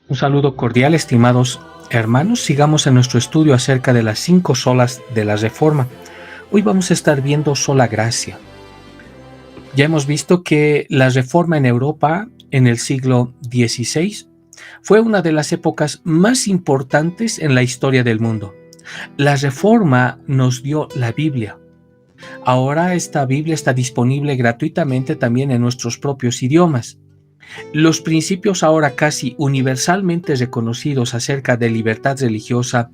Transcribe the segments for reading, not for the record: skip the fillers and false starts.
Un saludo cordial, estimados hermanos. Sigamos en nuestro estudio acerca de las 5 solas de la Reforma. Hoy vamos a estar viendo sola gracia. Ya hemos visto que la Reforma en Europa en el siglo XVI fue una de las épocas más importantes en la historia del mundo. La Reforma nos dio la Biblia. Ahora esta Biblia está disponible gratuitamente también en nuestros propios idiomas. Los principios ahora casi universalmente reconocidos acerca de libertad religiosa,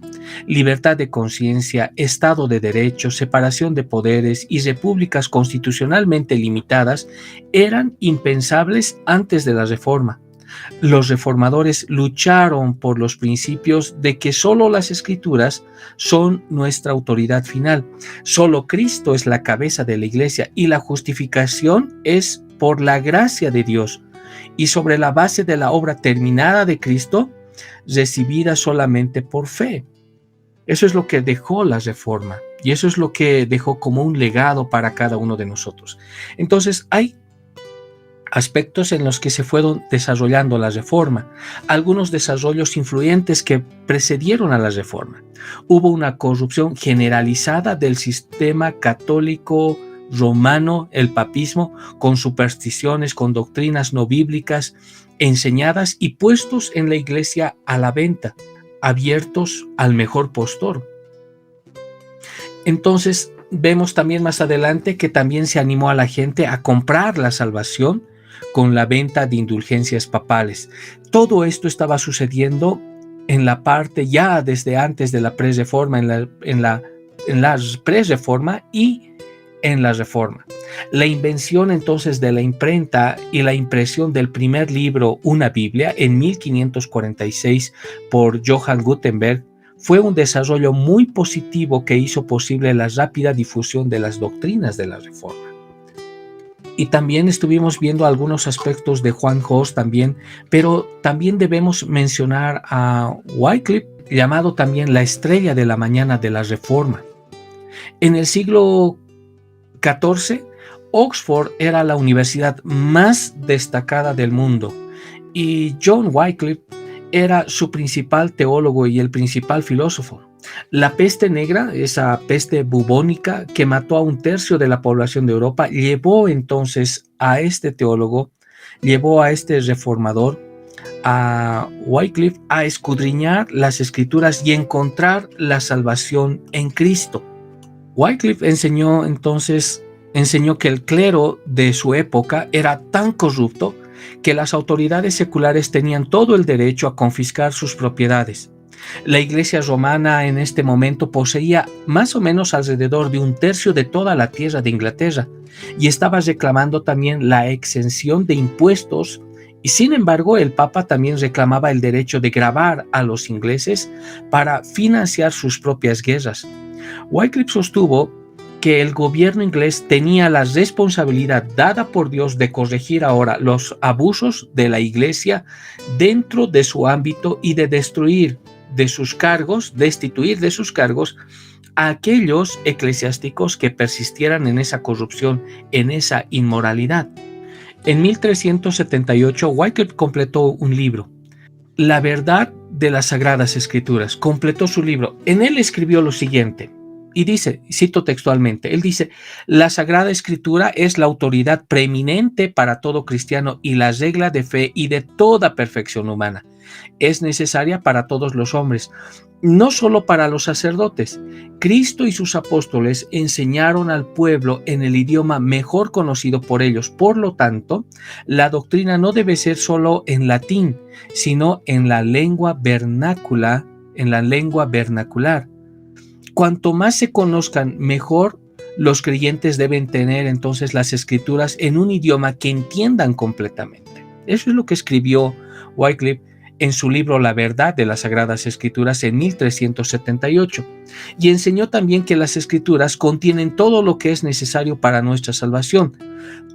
libertad de conciencia, Estado de Derecho, separación de poderes y repúblicas constitucionalmente limitadas eran impensables antes de la Reforma. Los reformadores lucharon por los principios de que solo las Escrituras son nuestra autoridad final, solo Cristo es la cabeza de la Iglesia y la justificación es por la gracia de Dios y sobre la base de la obra terminada de Cristo, recibida solamente por fe. Eso es lo que dejó la Reforma y eso es lo que dejó como un legado para cada uno de nosotros. Entonces hay aspectos en los que se fueron desarrollando la Reforma, algunos desarrollos influyentes que precedieron a la Reforma. Hubo una corrupción generalizada del sistema católico romano, el papismo, con supersticiones, con doctrinas no bíblicas enseñadas y puestos en la iglesia a la venta, abiertos al mejor postor. Entonces vemos también más adelante que también se animó a la gente a comprar la salvación con la venta de indulgencias papales. Todo esto estaba sucediendo en la parte ya desde antes de la pre-reforma, en la pre-reforma y en la Reforma. La invención entonces de la imprenta y la impresión del primer libro, una Biblia, en 1546 por Johann Gutenberg, fue un desarrollo muy positivo que hizo posible la rápida difusión de las doctrinas de la Reforma. Y también estuvimos viendo algunos aspectos de Juan Hus también, pero también debemos mencionar a Wycliffe, llamado también la estrella de la mañana de la Reforma. En el siglo XIV, Oxford era la universidad más destacada del mundo y John Wycliffe era su principal teólogo y el principal filósofo. La peste negra, esa peste bubónica que mató a 1/3 de la población de Europa, llevó entonces a este teólogo, llevó a este reformador, a Wycliffe, a escudriñar las escrituras y encontrar la salvación en Cristo. Wycliffe enseñó que el clero de su época era tan corrupto que las autoridades seculares tenían todo el derecho a confiscar sus propiedades. La Iglesia romana en este momento poseía más o menos alrededor de 1/3 de toda la tierra de Inglaterra y estaba reclamando también la exención de impuestos y sin embargo el Papa también reclamaba el derecho de gravar a los ingleses para financiar sus propias guerras. Wycliffe sostuvo que el gobierno inglés tenía la responsabilidad dada por Dios de corregir ahora los abusos de la Iglesia dentro de su ámbito y de destituir de sus cargos a aquellos eclesiásticos que persistieran en esa corrupción, en esa inmoralidad. En 1378, Wycliffe completó un libro, La verdad de las Sagradas Escrituras. Completó su libro. En él escribió lo siguiente. Y dice, cito textualmente, él dice, la Sagrada Escritura es la autoridad preeminente para todo cristiano y la regla de fe y de toda perfección humana. Es necesaria para todos los hombres, no solo para los sacerdotes. Cristo y sus apóstoles enseñaron al pueblo en el idioma mejor conocido por ellos. Por lo tanto, la doctrina no debe ser solo en latín, sino en la lengua vernácula, Cuanto más se conozcan, mejor. Los creyentes deben tener entonces las escrituras en un idioma que entiendan completamente. Eso es lo que escribió Wycliffe en su libro La verdad de las Sagradas Escrituras en 1378. Y enseñó también que las escrituras contienen todo lo que es necesario para nuestra salvación.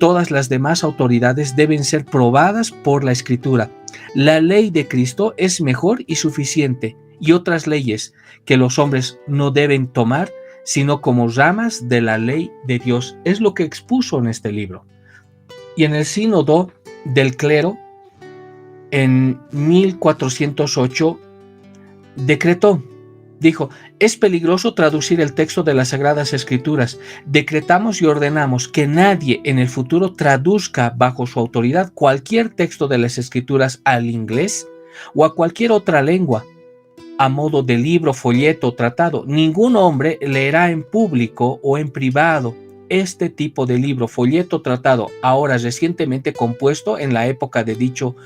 Todas las demás autoridades deben ser probadas por la escritura. La ley de Cristo es mejor y suficiente, y otras leyes que los hombres no deben tomar, sino como ramas de la ley de Dios. Es lo que expuso en este libro. Y en el sínodo del clero, en 1408 dijo: es peligroso traducir el texto de las Sagradas Escrituras. Decretamos y ordenamos que nadie en el futuro traduzca bajo su autoridad cualquier texto de las Escrituras al inglés o a cualquier otra lengua, a modo de libro, folleto o tratado. Ningún hombre leerá en público o en privado este tipo de libro, folleto, tratado, ahora recientemente compuesto en la época de dicho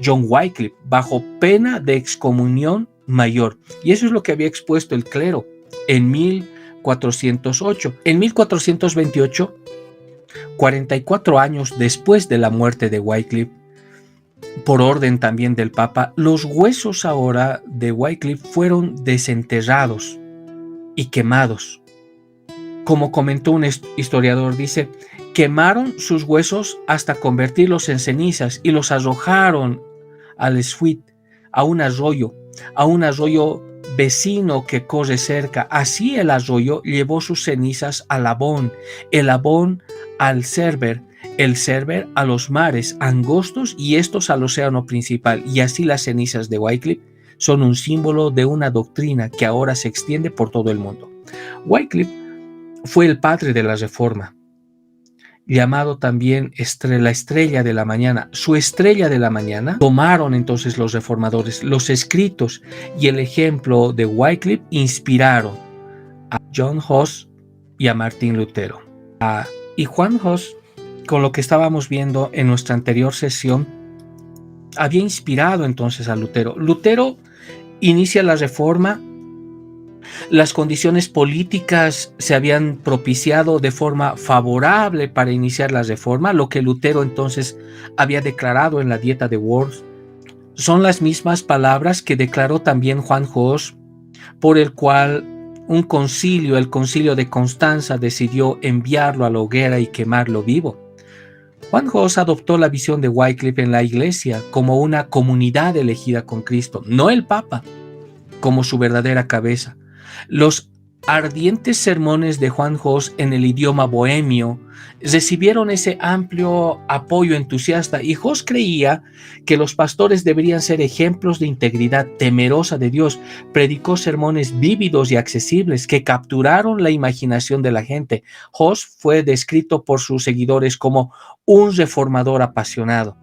John Wycliffe, bajo pena de excomunión mayor. Y eso es lo que había expuesto el clero en 1408. En 1428, 44 años después de la muerte de Wycliffe, por orden también del Papa, los huesos ahora de Wycliffe fueron desenterrados y quemados. Como comentó un historiador, dice: quemaron sus huesos hasta convertirlos en cenizas y los arrojaron al Swit, a un arroyo vecino que corre cerca. Así el arroyo llevó sus cenizas al Avon, el Avon al Cerber, el Cerber a los mares angostos y estos al océano principal. Y así las cenizas de Wycliffe son un símbolo de una doctrina que ahora se extiende por todo el mundo. Wycliffe fue el padre de la Reforma, llamado también la estrella de la mañana. Su estrella de la mañana tomaron entonces los reformadores. Los escritos y el ejemplo de Wycliffe inspiraron a John Huss y a Martín Lutero. Y Juan Huss, con lo que estábamos viendo en nuestra anterior sesión, había inspirado entonces a Lutero. Lutero inicia la Reforma. Las condiciones políticas se habían propiciado de forma favorable para iniciar la reforma, lo que Lutero entonces había declarado en la Dieta de Worms. Son las mismas palabras que declaró también Juan Hus, por el cual un concilio, el concilio de Constanza, decidió enviarlo a la hoguera y quemarlo vivo. Juan Hus adoptó la visión de Wycliffe en la Iglesia como una comunidad elegida con Cristo, no el Papa como su verdadera cabeza. Los ardientes sermones de Juan Hus en el idioma bohemio recibieron ese amplio apoyo entusiasta, y Hus creía que los pastores deberían ser ejemplos de integridad temerosa de Dios. Predicó sermones vívidos y accesibles que capturaron la imaginación de la gente. Hus fue descrito por sus seguidores como un reformador apasionado.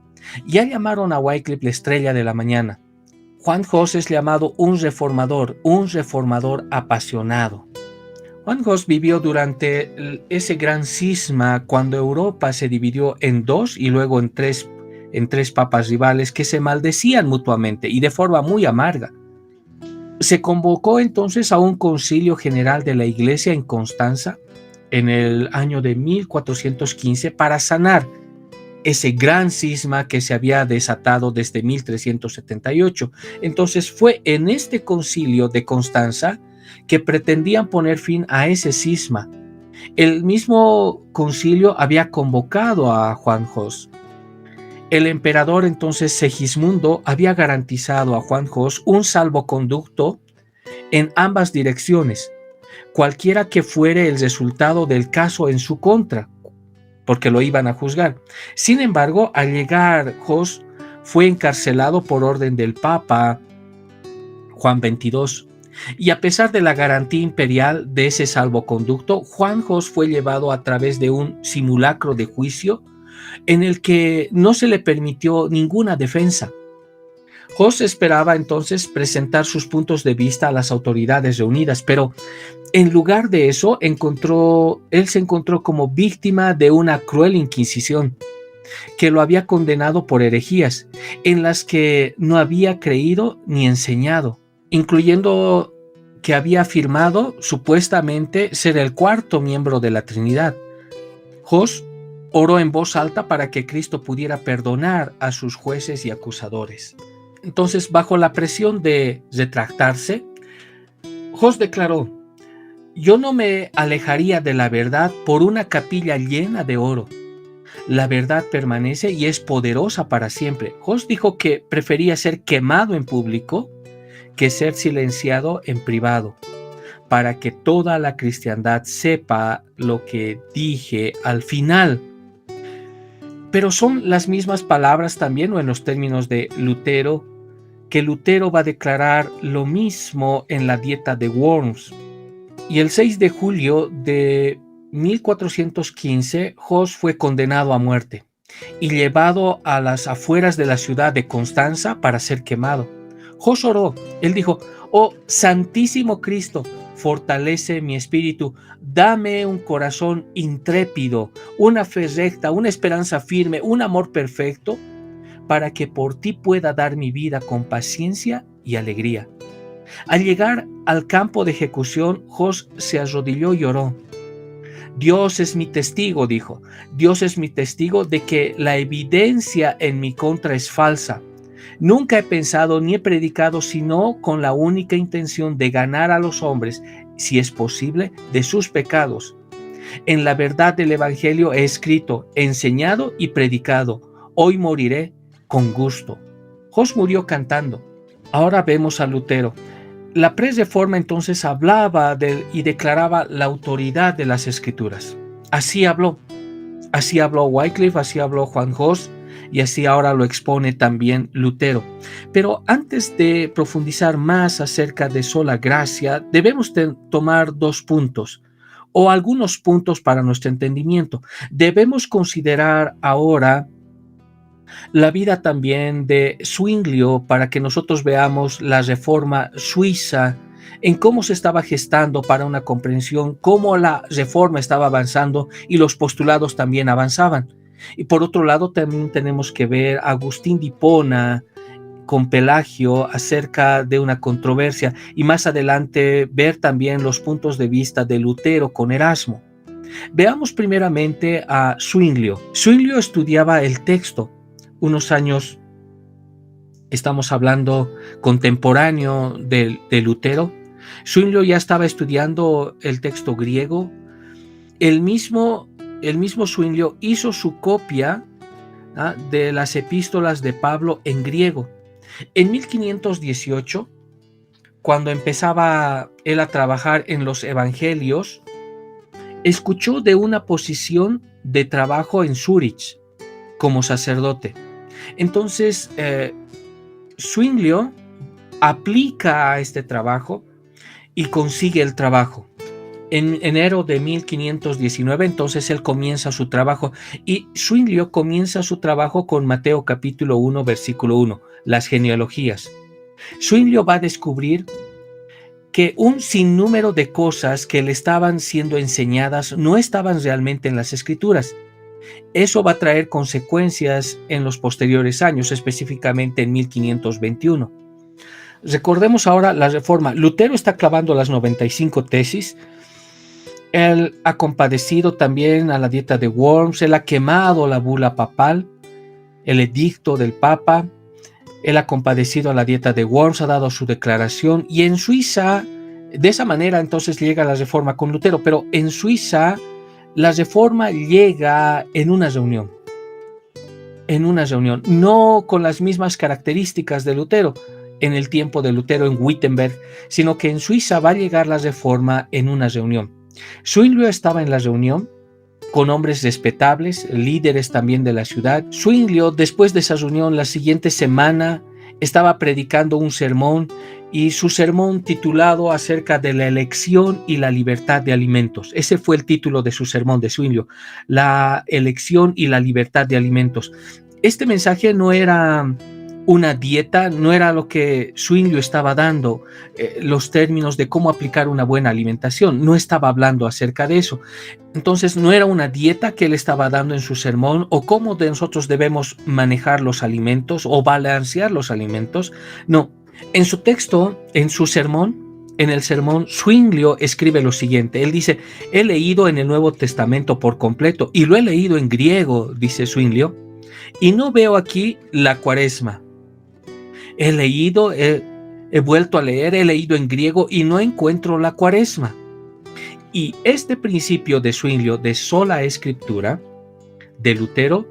Ya llamaron a Wycliffe la estrella de la mañana. Juan Hus es llamado un reformador apasionado. Juan Hus vivió durante ese gran cisma cuando Europa se dividió en dos y luego en tres papas rivales que se maldecían mutuamente y de forma muy amarga. Se convocó entonces a un concilio general de la Iglesia en Constanza en el año de 1415 para sanar ese gran cisma que se había desatado desde 1378. Entonces fue en este concilio de Constanza que pretendían poner fin a ese cisma. El mismo concilio había convocado a Juan Hus. El emperador entonces Segismundo había garantizado a Juan Hus un salvoconducto en ambas direcciones, cualquiera que fuere el resultado del caso en su contra, porque lo iban a juzgar. Sin embargo, al llegar Hus, fue encarcelado por orden del Papa Juan XXII. Y a pesar de la garantía imperial de ese salvoconducto, Juan Hus fue llevado a través de un simulacro de juicio en el que no se le permitió ninguna defensa. Hus esperaba entonces presentar sus puntos de vista a las autoridades reunidas, pero en lugar de eso él se encontró como víctima de una cruel inquisición que lo había condenado por herejías en las que no había creído ni enseñado, incluyendo que había afirmado supuestamente ser el cuarto miembro de la Trinidad. Hus oró en voz alta para que Cristo pudiera perdonar a sus jueces y acusadores. Entonces, bajo la presión de retractarse, Hus declaró: yo no me alejaría de la verdad por una capilla llena de oro. La verdad permanece y es poderosa para siempre. Hus dijo que prefería ser quemado en público que ser silenciado en privado, para que toda la cristiandad sepa lo que dije al final. Pero son las mismas palabras también, o en los términos de Lutero, que Lutero va a declarar lo mismo en la Dieta de Worms. Y el 6 de julio de 1415, Hus fue condenado a muerte y llevado a las afueras de la ciudad de Constanza para ser quemado. Hus oró, él dijo: oh Santísimo Cristo, fortalece mi espíritu, dame un corazón intrépido, una fe recta, una esperanza firme, un amor perfecto, para que por ti pueda dar mi vida con paciencia y alegría. Al llegar al campo de ejecución, Hus se arrodilló y oró. Dios es mi testigo, dijo. Dios es mi testigo de que la evidencia en mi contra es falsa. Nunca he pensado ni he predicado sino con la única intención de ganar a los hombres, si es posible, de sus pecados. En la verdad del Evangelio he escrito, enseñado y predicado. Hoy moriré con gusto. Hus murió cantando. Ahora vemos a Lutero. La Pre-Reforma entonces hablaba y declaraba la autoridad de las Escrituras. Así habló Wycliffe, así habló Juan Hus, y así ahora lo expone también Lutero. Pero antes de profundizar más acerca de sola gracia, debemos tomar dos puntos, o algunos puntos para nuestro entendimiento. Debemos considerar ahora la vida también de Zwinglio para que nosotros veamos la reforma suiza, en cómo se estaba gestando para una comprensión, cómo la reforma estaba avanzando y los postulados también avanzaban. Y por otro lado también tenemos que ver a Agustín de Hipona con Pelagio acerca de una controversia, y más adelante ver también los puntos de vista de Lutero con Erasmo. Veamos primeramente a Zwinglio. Zwinglio estudiaba el texto. Unos años, estamos hablando contemporáneo de Lutero. Zwinglio ya estaba estudiando el texto griego. El mismo Zwinglio hizo su copia de las epístolas de Pablo en griego. En 1518, cuando empezaba él a trabajar en los evangelios, escuchó de una posición de trabajo en Zúrich como sacerdote. Entonces, Zwinglio aplica a este trabajo y consigue el trabajo. En enero de 1519, entonces él comienza su trabajo, y Zwinglio comienza su trabajo con Mateo capítulo 1, versículo 1, las genealogías. Zwinglio va a descubrir que un sinnúmero de cosas que le estaban siendo enseñadas no estaban realmente en las Escrituras. Eso va a traer consecuencias en los posteriores años, específicamente en 1521. Recordemos ahora la reforma. Lutero está clavando las 95 tesis. Él ha compadecido también a la Dieta de Worms. Él ha quemado la bula papal, el edicto del Papa. Él ha compadecido a la Dieta de Worms, ha dado su declaración. Y en Suiza, de esa manera entonces llega la reforma con Lutero. Pero en Suiza, la reforma llega en una reunión, no con las mismas características de Lutero en el tiempo de Lutero en Wittenberg, sino que en Suiza va a llegar la reforma en una reunión. Zwinglio estaba en la reunión con hombres respetables, líderes también de la ciudad. Zwinglio, después de esa reunión, la siguiente semana estaba predicando un sermón, y su sermón titulado acerca de la elección y la libertad de alimentos. Ese fue el título de su sermón de Zwinglio, la elección y la libertad de alimentos. Este mensaje no era una dieta, no era lo que Zwinglio estaba dando, los términos de cómo aplicar una buena alimentación, no estaba hablando acerca de eso. Entonces no era una dieta que él estaba dando en su sermón, o cómo nosotros debemos manejar los alimentos o balancear los alimentos. No, en su texto, en su sermón, en el sermón, Zwinglio escribe lo siguiente. Él dice: he leído en el Nuevo Testamento por completo, y lo he leído en griego, dice Zwinglio, y no veo aquí la cuaresma. He leído, he vuelto a leer, he leído en griego y no encuentro la cuaresma. Y este principio de Zwinglio de sola escritura de Lutero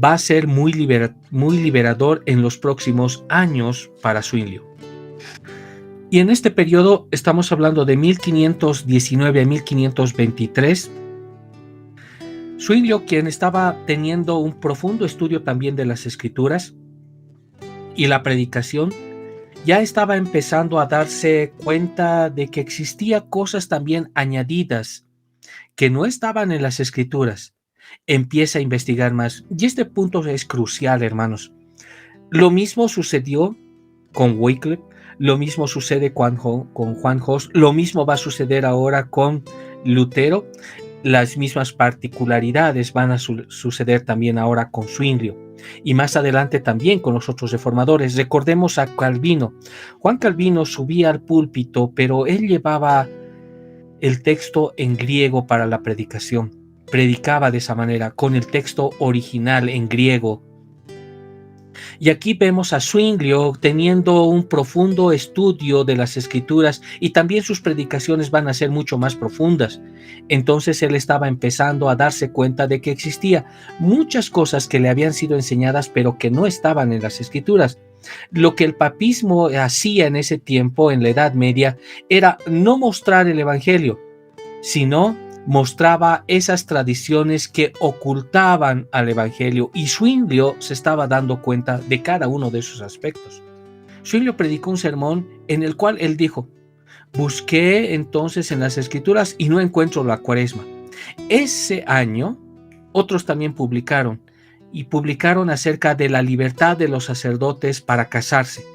va a ser muy liberador en los próximos años para Zwinglio. Y en este periodo, estamos hablando de 1519 a 1523, Zwinglio, quien estaba teniendo un profundo estudio también de las Escrituras y la predicación, ya estaba empezando a darse cuenta de que existía cosas también añadidas que no estaban en las Escrituras. Empieza a investigar más. Y este punto es crucial, hermanos. Lo mismo sucedió con Wycliffe, lo mismo sucede con Juan Hus, lo mismo va a suceder ahora con Lutero. Las mismas particularidades van a suceder también ahora con Zwinglio y más adelante también con los otros reformadores. Recordemos a Calvino. Juan Calvino subía al púlpito, pero él llevaba el texto en griego para la predicación. Predicaba de esa manera, con el texto original en griego. Y aquí vemos a Zwinglio teniendo un profundo estudio de las Escrituras y también sus predicaciones van a ser mucho más profundas. Entonces él estaba empezando a darse cuenta de que existía muchas cosas que le habían sido enseñadas pero que no estaban en las Escrituras. Lo que el papismo hacía en ese tiempo, en la Edad Media, era no mostrar el Evangelio, sino mostraba esas tradiciones que ocultaban al Evangelio, y Zwinglio se estaba dando cuenta de cada uno de esos aspectos. Zwinglio predicó un sermón en el cual él dijo: busqué entonces en las Escrituras y no encuentro la Cuaresma. Ese año otros también publicaron acerca de la libertad de los sacerdotes para casarse.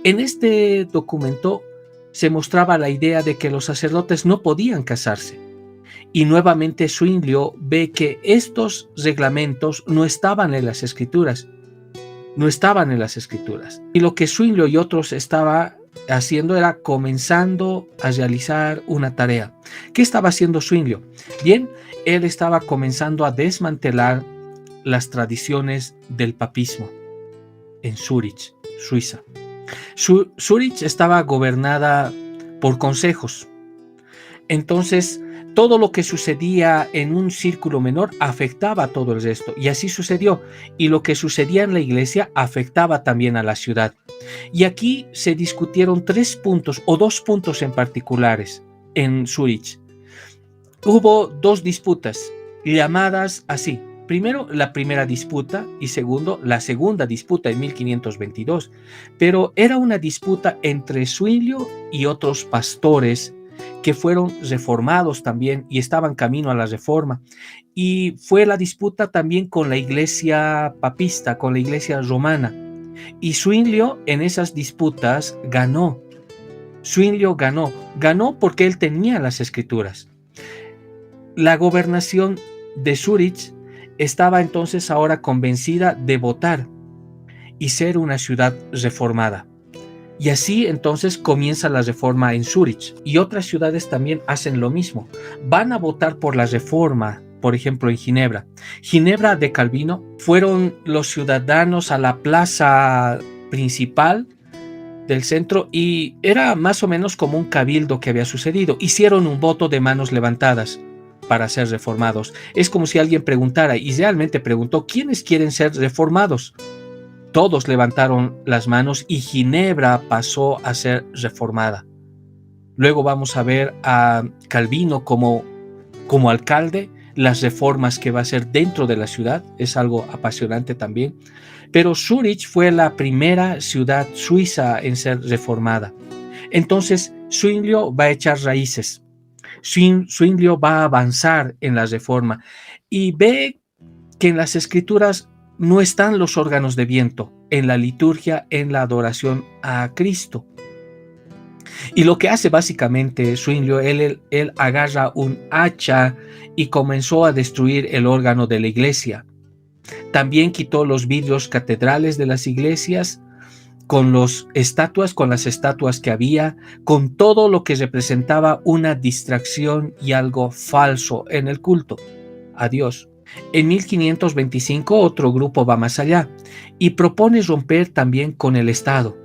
En este documento se mostraba la idea de que los sacerdotes no podían casarse. Y nuevamente Zwinglio ve que estos reglamentos no estaban en las Escrituras. Y lo que Zwinglio y otros estaban haciendo era comenzando a realizar una tarea. ¿Qué estaba haciendo Zwinglio? Bien, él estaba comenzando a desmantelar las tradiciones del papismo en Zúrich, Suiza. Zúrich estaba gobernada por consejos. Entonces, todo lo que sucedía en un círculo menor afectaba a todo el resto, y así sucedió. Y lo que sucedía en la iglesia afectaba también a la ciudad. Y aquí se discutieron 3 puntos, o 2 puntos en particulares, en Zúrich. Hubo 2 disputas, llamadas así. Primero, la primera disputa, y segundo, la segunda disputa en 1522. Pero era una disputa entre Zwinglio y otros pastores que fueron reformados también y estaban camino a la reforma. Y fue la disputa también con la iglesia papista, con la iglesia romana. Y Zwinglio en esas disputas ganó. Zwinglio ganó porque él tenía las Escrituras. La gobernación de Zúrich estaba entonces ahora convencida de votar y ser una ciudad reformada. Y así entonces comienza la reforma en Zúrich, y otras ciudades también hacen lo mismo. Van a votar por la reforma, por ejemplo en Ginebra. Ginebra de Calvino, fueron los ciudadanos a la plaza principal del centro y era más o menos como un cabildo que había sucedido. Hicieron un voto de manos levantadas para ser reformados. Es como si alguien preguntara, y realmente preguntó: ¿quiénes quieren ser reformados? Todos levantaron las manos y Ginebra pasó a ser reformada. Luego vamos a ver a Calvino como alcalde, las reformas que va a hacer dentro de la ciudad, es algo apasionante también. Pero Zúrich fue la primera ciudad suiza en ser reformada. Entonces Zwinglio va a echar raíces. Zwinglio va a avanzar en la reforma y ve que en las Escrituras no están los órganos de viento, en la liturgia, en la adoración a Cristo. Y lo que hace básicamente Zwinglio, él agarra un hacha y comenzó a destruir el órgano de la iglesia. También quitó los vidrios catedrales de las iglesias, con las estatuas que había, con todo lo que representaba una distracción y algo falso en el culto a Dios. En 1525 otro grupo va más allá y propone romper también con el Estado.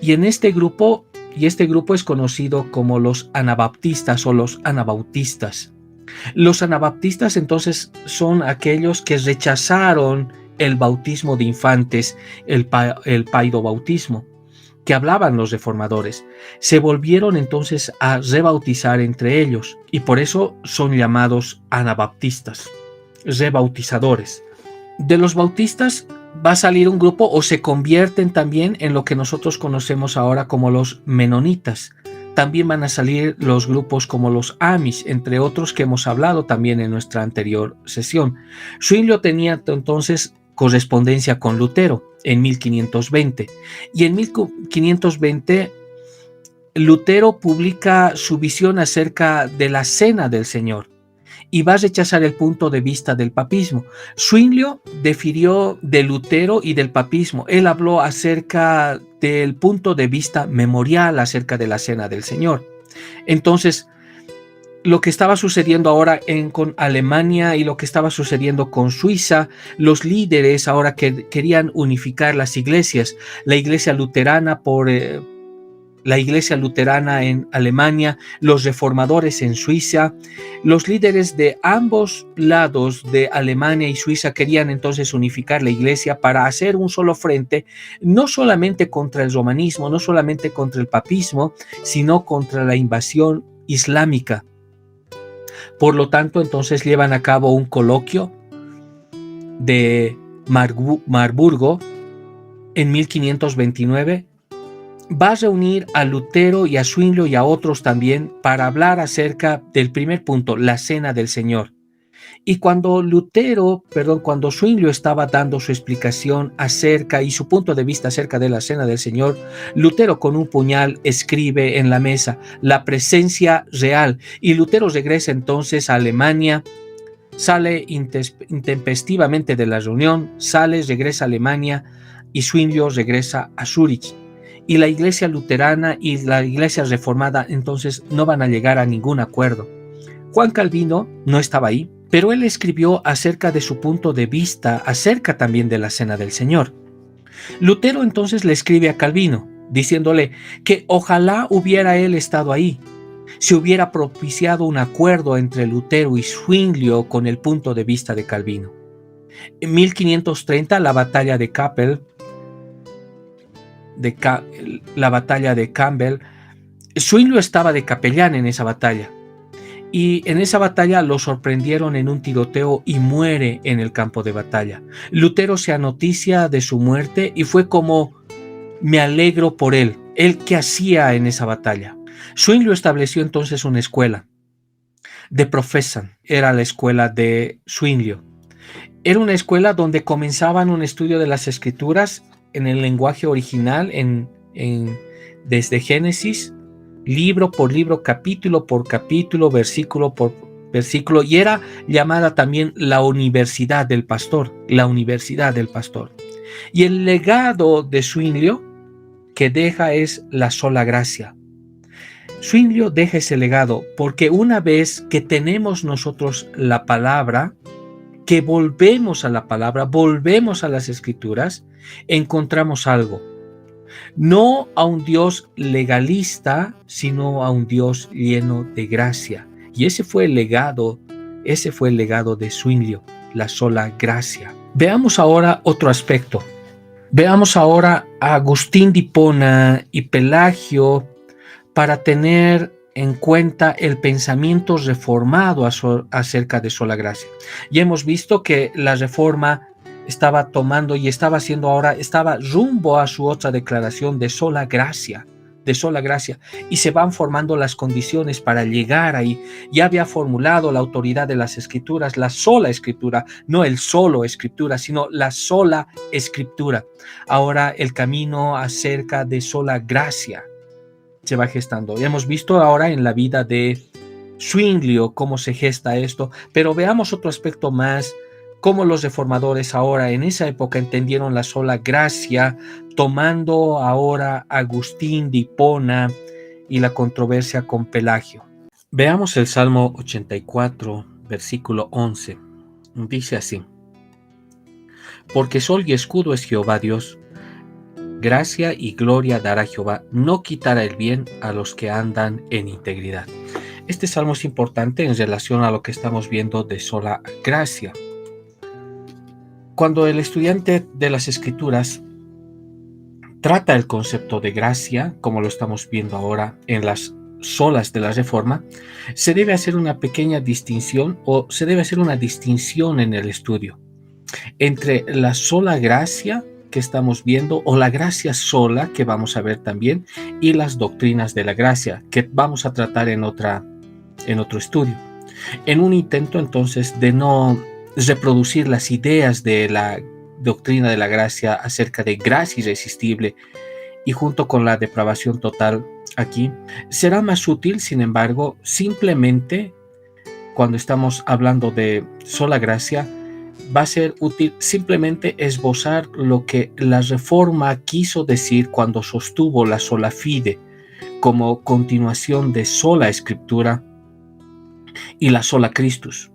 Y este grupo es conocido como los anabaptistas o los anabautistas. Los anabaptistas entonces son aquellos que rechazaron el bautismo de infantes, el paidobautismo, que hablaban los reformadores. Se volvieron entonces a rebautizar entre ellos y por eso son llamados anabaptistas. rebautizadores. De los bautistas va a salir un grupo o se convierten también en lo que nosotros conocemos ahora como los menonitas. También van a salir los grupos como los Amish, entre otros que hemos hablado también en nuestra anterior sesión. Zwinglio tenía entonces correspondencia con Lutero en 1520 y en 1520 Lutero publica su visión acerca de la Cena del Señor y va a rechazar el punto de vista del papismo. Zwinglio difirió de Lutero y del papismo. Él habló acerca del punto de vista memorial acerca de la Cena del Señor. Entonces, lo que estaba sucediendo ahora con Alemania y lo que estaba sucediendo con Suiza, los líderes ahora que querían unificar las iglesias, la iglesia luterana la iglesia luterana en Alemania, los reformadores en Suiza, los líderes de ambos lados de Alemania y Suiza querían entonces unificar la iglesia para hacer un solo frente, no solamente contra el romanismo, no solamente contra el papismo, sino contra la invasión islámica. Por lo tanto, entonces llevan a cabo un coloquio de Marburgo en 1529. Va a reunir a Lutero y a Zwinglio y a otros también para hablar acerca del primer punto, la Cena del Señor. Y cuando Zwinglio estaba dando su explicación acerca y su punto de vista acerca de la Cena del Señor, Lutero con un puñal escribe en la mesa la presencia real y Lutero regresa entonces a Alemania, sale intempestivamente de la reunión, regresa a Alemania y Zwinglio regresa a Zúrich. Y la iglesia luterana y la iglesia reformada entonces no van a llegar a ningún acuerdo. Juan Calvino no estaba ahí, pero él escribió acerca de su punto de vista, acerca también de la Cena del Señor. Lutero entonces le escribe a Calvino, diciéndole que ojalá hubiera él estado ahí, se hubiera propiciado un acuerdo entre Lutero y Zwinglio con el punto de vista de Calvino. En 1530, la batalla de Campbell, Zwinglio estaba de capellán en esa batalla. Y en esa batalla lo sorprendieron en un tiroteo y muere en el campo de batalla. Lutero se anoticia de su muerte y fue como: me alegro por él. ¿Él qué hacía en esa batalla? Zwinglio estableció entonces una escuela. De Professan era la escuela de Zwinglio. Era una escuela donde comenzaban un estudio de las Escrituras en el lenguaje original, desde Génesis, libro por libro, capítulo por capítulo, versículo por versículo, y era llamada también la Universidad del Pastor, la Universidad del Pastor. Y el legado de Zwinglio que deja es la sola gracia. Zwinglio deja ese legado porque una vez que tenemos nosotros la palabra, que volvemos a la palabra, volvemos a las Escrituras, encontramos algo. No a un Dios legalista, sino a un Dios lleno de gracia. Y ese fue el legado de Zwinglio, la sola gracia. Veamos ahora otro aspecto. Veamos ahora a Agustín de Hipona y Pelagio para tener en cuenta el pensamiento reformado acerca de sola gracia. Ya hemos visto que la reforma estaba tomando y estaba rumbo a su otra declaración de sola gracia, y se van formando las condiciones para llegar ahí. Ya había formulado la autoridad de las Escrituras, la sola Escritura, no el solo Escritura, sino la sola Escritura. Ahora el camino acerca de sola gracia se va gestando. Ya hemos visto ahora en la vida de Zwinglio cómo se gesta esto, pero veamos otro aspecto más, cómo los reformadores ahora en esa época entendieron la sola gracia, tomando ahora Agustín de Hipona y la controversia con Pelagio. Veamos el Salmo 84, versículo 11. Dice así: porque sol y escudo es Jehová Dios, gracia y gloria dará Jehová, no quitará el bien a los que andan en integridad. Este salmo es importante en relación a lo que estamos viendo de sola gracia. Cuando el estudiante de las Escrituras trata el concepto de gracia, como lo estamos viendo ahora en las solas de la Reforma, se debe hacer una pequeña distinción o se debe hacer una distinción en el estudio entre la sola gracia que estamos viendo o la gracia sola que vamos a ver también y las doctrinas de la gracia que vamos a tratar en otro estudio. En un intento entonces de no reproducir las ideas de la doctrina de la gracia acerca de gracia irresistible y junto con la depravación total aquí, será más útil, sin embargo, simplemente cuando estamos hablando de sola gracia, va a ser útil simplemente esbozar lo que la Reforma quiso decir cuando sostuvo la sola fide como continuación de sola escritura y la sola Christus.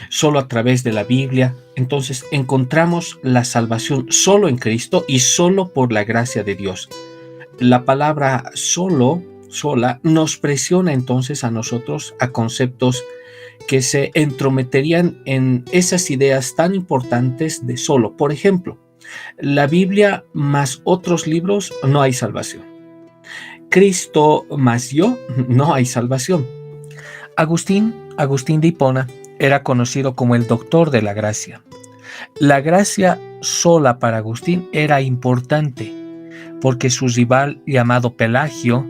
Solo a través de la Biblia, entonces encontramos la salvación solo en Cristo y solo por la gracia de Dios. La palabra solo, sola, nos presiona entonces a nosotros a conceptos que se entrometerían en esas ideas tan importantes de solo. Por ejemplo, la Biblia más otros libros, no hay salvación. Cristo más yo, no hay salvación. Agustín de Hipona era conocido como el doctor de la gracia. La gracia sola para Agustín era importante porque su rival llamado Pelagio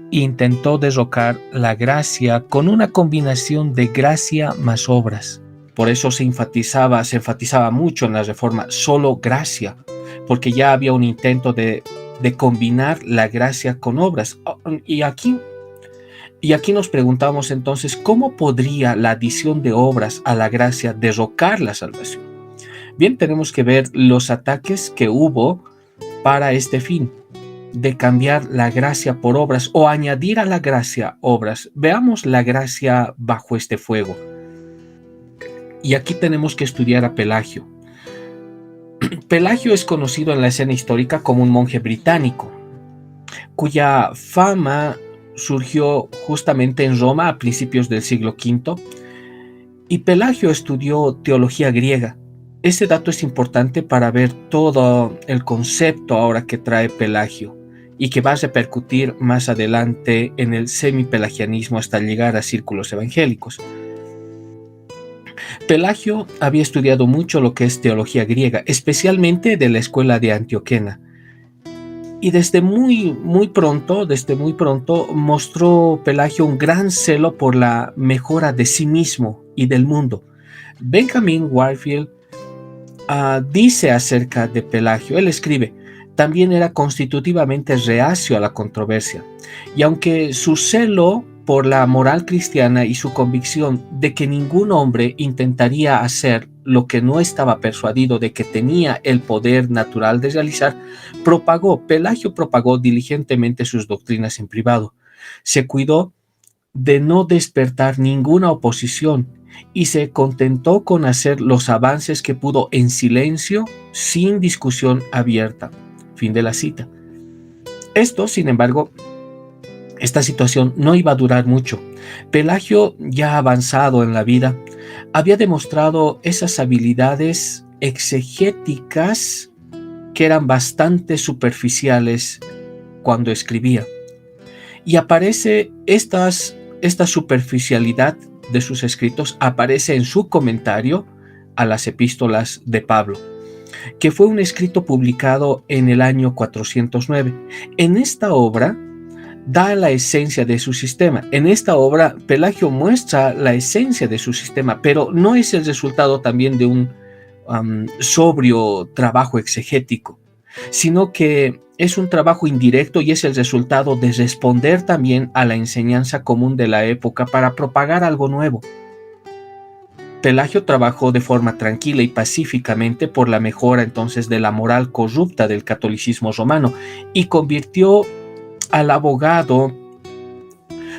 intentó derrocar la gracia con una combinación de gracia más obras. Por eso se enfatizaba mucho en la Reforma solo gracia, porque ya había un intento de combinar la gracia con obras. Y aquí nos preguntamos entonces, ¿cómo podría la adición de obras a la gracia derrocar la salvación? Bien, tenemos que ver los ataques que hubo para este fin, de cambiar la gracia por obras o añadir a la gracia obras. Veamos la gracia bajo este fuego. Y aquí tenemos que estudiar a Pelagio. Pelagio es conocido en la escena histórica como un monje británico, cuya fama surgió justamente en Roma a principios del siglo V, y Pelagio estudió teología griega. Ese dato es importante para ver todo el concepto ahora que trae Pelagio y que va a repercutir más adelante en el semipelagianismo hasta llegar a círculos evangélicos. Pelagio había estudiado mucho lo que es teología griega, especialmente de la escuela de Antioquena. Y desde muy pronto mostró Pelagio un gran celo por la mejora de sí mismo y del mundo. Benjamin Warfield dice acerca de Pelagio, él escribe: también era constitutivamente reacio a la controversia, y aunque su celo por la moral cristiana y su convicción de que ningún hombre intentaría hacer lo que no estaba persuadido de que tenía el poder natural de realizar, Pelagio propagó diligentemente sus doctrinas en privado. Se cuidó de no despertar ninguna oposición y se contentó con hacer los avances que pudo en silencio, sin discusión abierta. Fin de la cita. Esto, sin embargo, esta situación no iba a durar mucho. Pelagio, ya avanzado en la vida, había demostrado esas habilidades exegéticas que eran bastante superficiales cuando escribía. Y aparece esta superficialidad de sus escritos, aparece en su comentario a las epístolas de Pablo, que fue un escrito publicado en el año 409. En esta obra da la esencia de su sistema. En esta obra Pelagio muestra la esencia de su sistema, pero no es el resultado también de un sobrio trabajo exegético, sino que es un trabajo indirecto y es el resultado de responder también a la enseñanza común de la época para propagar algo nuevo. Pelagio trabajó de forma tranquila y pacíficamente por la mejora entonces de la moral corrupta del catolicismo romano y convirtió al abogado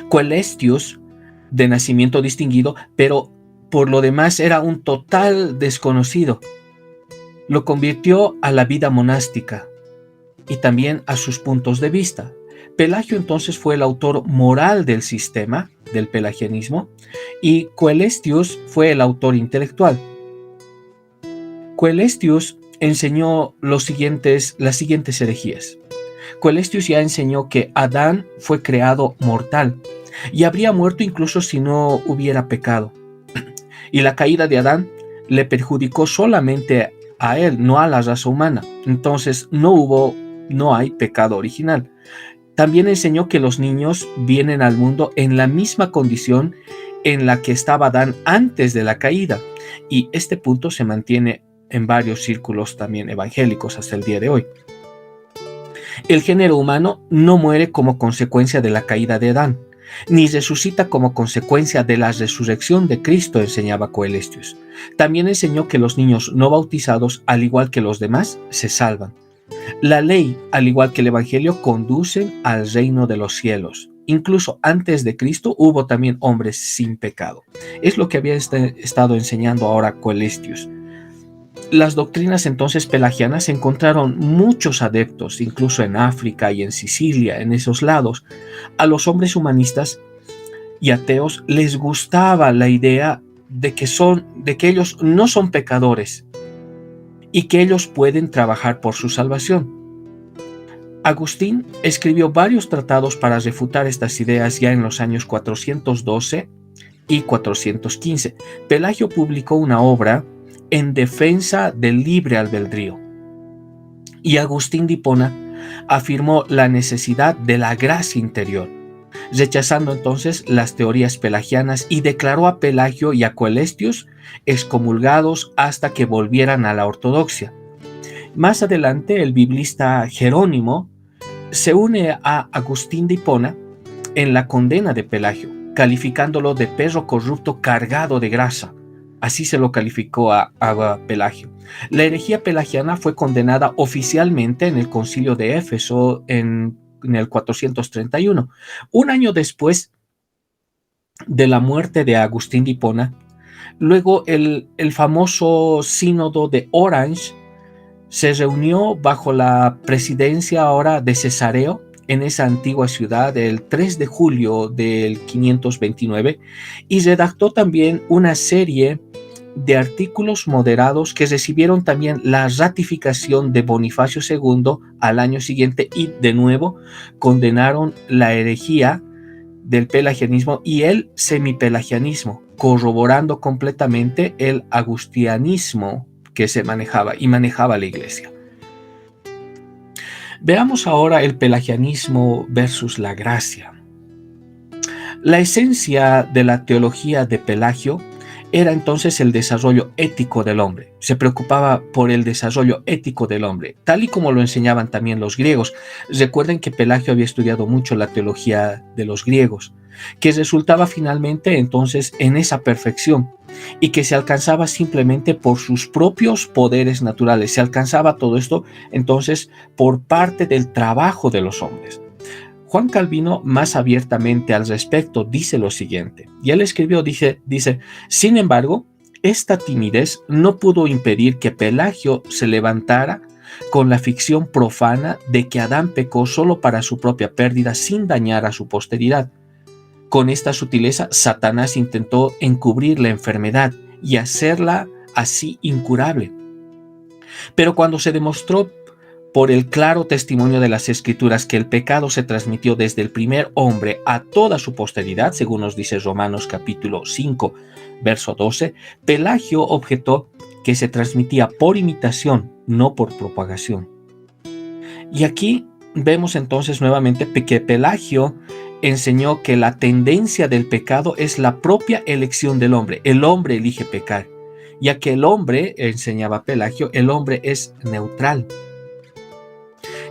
Coelestius, de nacimiento distinguido, pero por lo demás era un total desconocido. Lo convirtió a la vida monástica y también a sus puntos de vista. Pelagio entonces fue el autor moral del sistema del pelagianismo y Coelestius fue el autor intelectual. Coelestius enseñó las siguientes herejías. Coelestius ya enseñó que Adán fue creado mortal y habría muerto incluso si no hubiera pecado. Y la caída de Adán le perjudicó solamente a él, no a la raza humana. Entonces no hay pecado original. También enseñó que los niños vienen al mundo en la misma condición en la que estaba Adán antes de la caída. Y este punto se mantiene en varios círculos también evangélicos hasta el día de hoy. El género humano no muere como consecuencia de la caída de Adán, ni resucita como consecuencia de la resurrección de Cristo, enseñaba Coelestius. También enseñó que los niños no bautizados, al igual que los demás, se salvan. La ley, al igual que el Evangelio, conducen al reino de los cielos. Incluso antes de Cristo hubo también hombres sin pecado. Es lo que había estado enseñando ahora Coelestius. Las doctrinas entonces pelagianas encontraron muchos adeptos, incluso en África y en Sicilia, en esos lados. A los hombres humanistas y ateos les gustaba la idea de que ellos no son pecadores y que ellos pueden trabajar por su salvación. Agustín escribió varios tratados para refutar estas ideas ya en los años 412 y 415. Pelagio publicó una obra en defensa del libre albedrío. Y Agustín de Hipona afirmó la necesidad de la gracia interior, rechazando entonces las teorías pelagianas, y declaró a Pelagio y a Coelestius excomulgados hasta que volvieran a la ortodoxia. Más adelante, el biblista Jerónimo se une a Agustín de Hipona en la condena de Pelagio, calificándolo de perro corrupto cargado de grasa. Así se lo calificó a Pelagio. La herejía pelagiana fue condenada oficialmente en el Concilio de Éfeso en el 431. Un año después de la muerte de Agustín de Hipona, luego el famoso sínodo de Orange se reunió bajo la presidencia ahora de Cesareo en esa antigua ciudad el 3 de julio del 529 y redactó también una serie de artículos moderados que recibieron también la ratificación de Bonifacio II al año siguiente, y de nuevo condenaron la herejía del pelagianismo y el semipelagianismo, corroborando completamente el agustianismo que se manejaba la iglesia. Veamos ahora el pelagianismo versus la gracia. La esencia de la teología de Pelagio era entonces el desarrollo ético del hombre. Se preocupaba por el desarrollo ético del hombre, tal y como lo enseñaban también los griegos. Recuerden que Pelagio había estudiado mucho la teología de los griegos, que resultaba finalmente entonces en esa perfección y que se alcanzaba simplemente por sus propios poderes naturales. Se alcanzaba todo esto entonces por parte del trabajo de los hombres. Juan Calvino, más abiertamente al respecto, dice lo siguiente, y él escribió, dice, sin embargo, esta timidez no pudo impedir que Pelagio se levantara con la ficción profana de que Adán pecó solo para su propia pérdida sin dañar a su posteridad. Con esta sutileza, Satanás intentó encubrir la enfermedad y hacerla así incurable. Pero cuando se demostró por el claro testimonio de las Escrituras que el pecado se transmitió desde el primer hombre a toda su posteridad, según nos dice Romanos capítulo 5, verso 12, Pelagio objetó que se transmitía por imitación, no por propagación. Y aquí vemos entonces nuevamente que Pelagio enseñó que la tendencia del pecado es la propia elección del hombre. El hombre elige pecar, ya que el hombre, enseñaba Pelagio, el hombre es neutral.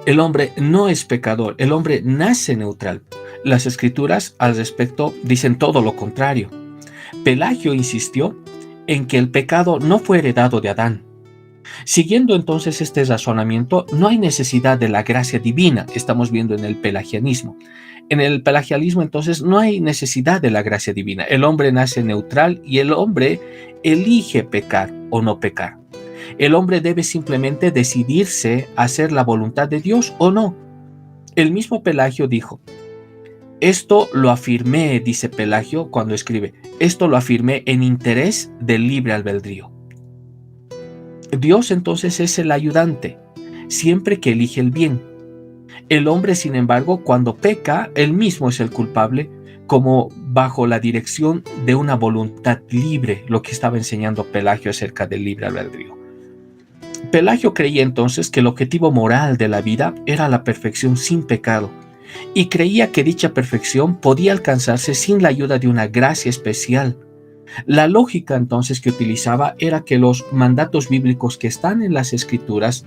El hombre no es pecador, el hombre nace neutral. Las Escrituras al respecto dicen todo lo contrario. Pelagio insistió en que el pecado no fue heredado de Adán. Siguiendo entonces este razonamiento, no hay necesidad de la gracia divina, estamos viendo en el pelagianismo. En el pelagianismo entonces no hay necesidad de la gracia divina. El hombre nace neutral y el hombre elige pecar o no pecar. El hombre debe simplemente decidirse a hacer la voluntad de Dios o no. El mismo Pelagio dijo, esto lo afirmé, dice Pelagio cuando escribe, esto lo afirmé en interés del libre albedrío. Dios entonces es el ayudante, siempre que elige el bien. El hombre, sin embargo, cuando peca, él mismo es el culpable, como bajo la dirección de una voluntad libre, lo que estaba enseñando Pelagio acerca del libre albedrío. Pelagio creía entonces que el objetivo moral de la vida era la perfección sin pecado, y creía que dicha perfección podía alcanzarse sin la ayuda de una gracia especial. La lógica entonces que utilizaba era que los mandatos bíblicos que están en las Escrituras,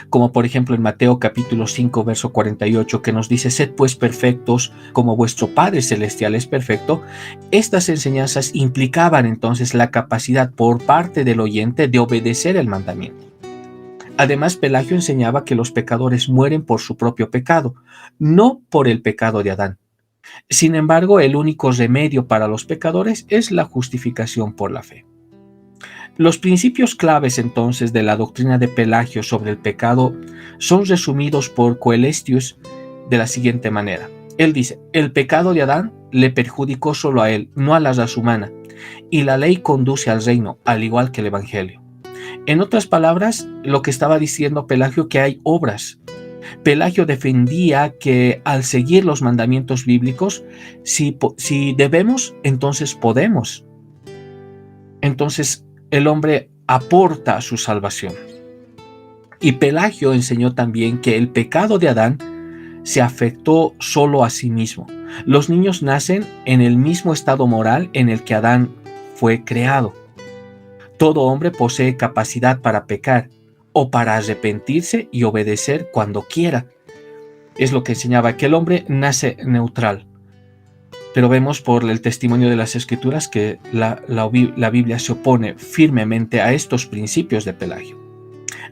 como por ejemplo en Mateo capítulo 5 verso 48, que nos dice: sed pues perfectos como vuestro Padre Celestial es perfecto, estas enseñanzas implicaban entonces la capacidad por parte del oyente de obedecer el mandamiento. Además, Pelagio enseñaba que los pecadores mueren por su propio pecado, no por el pecado de Adán. Sin embargo, el único remedio para los pecadores es la justificación por la fe. Los principios claves entonces de la doctrina de Pelagio sobre el pecado son resumidos por Coelestius de la siguiente manera. Él dice: el pecado de Adán le perjudicó solo a él, no a la raza humana, y la ley conduce al reino, al igual que el Evangelio. En otras palabras, lo que estaba diciendo Pelagio, que hay obras. Pelagio defendía que al seguir los mandamientos bíblicos, si debemos, entonces podemos. Entonces el hombre aporta a su salvación. Y Pelagio enseñó también que el pecado de Adán se afectó solo a sí mismo. Los niños nacen en el mismo estado moral en el que Adán fue creado. Todo hombre posee capacidad para pecar o para arrepentirse y obedecer cuando quiera. Es lo que enseñaba, que el hombre nace neutral. Pero vemos por el testimonio de las Escrituras que la Biblia se opone firmemente a estos principios de Pelagio.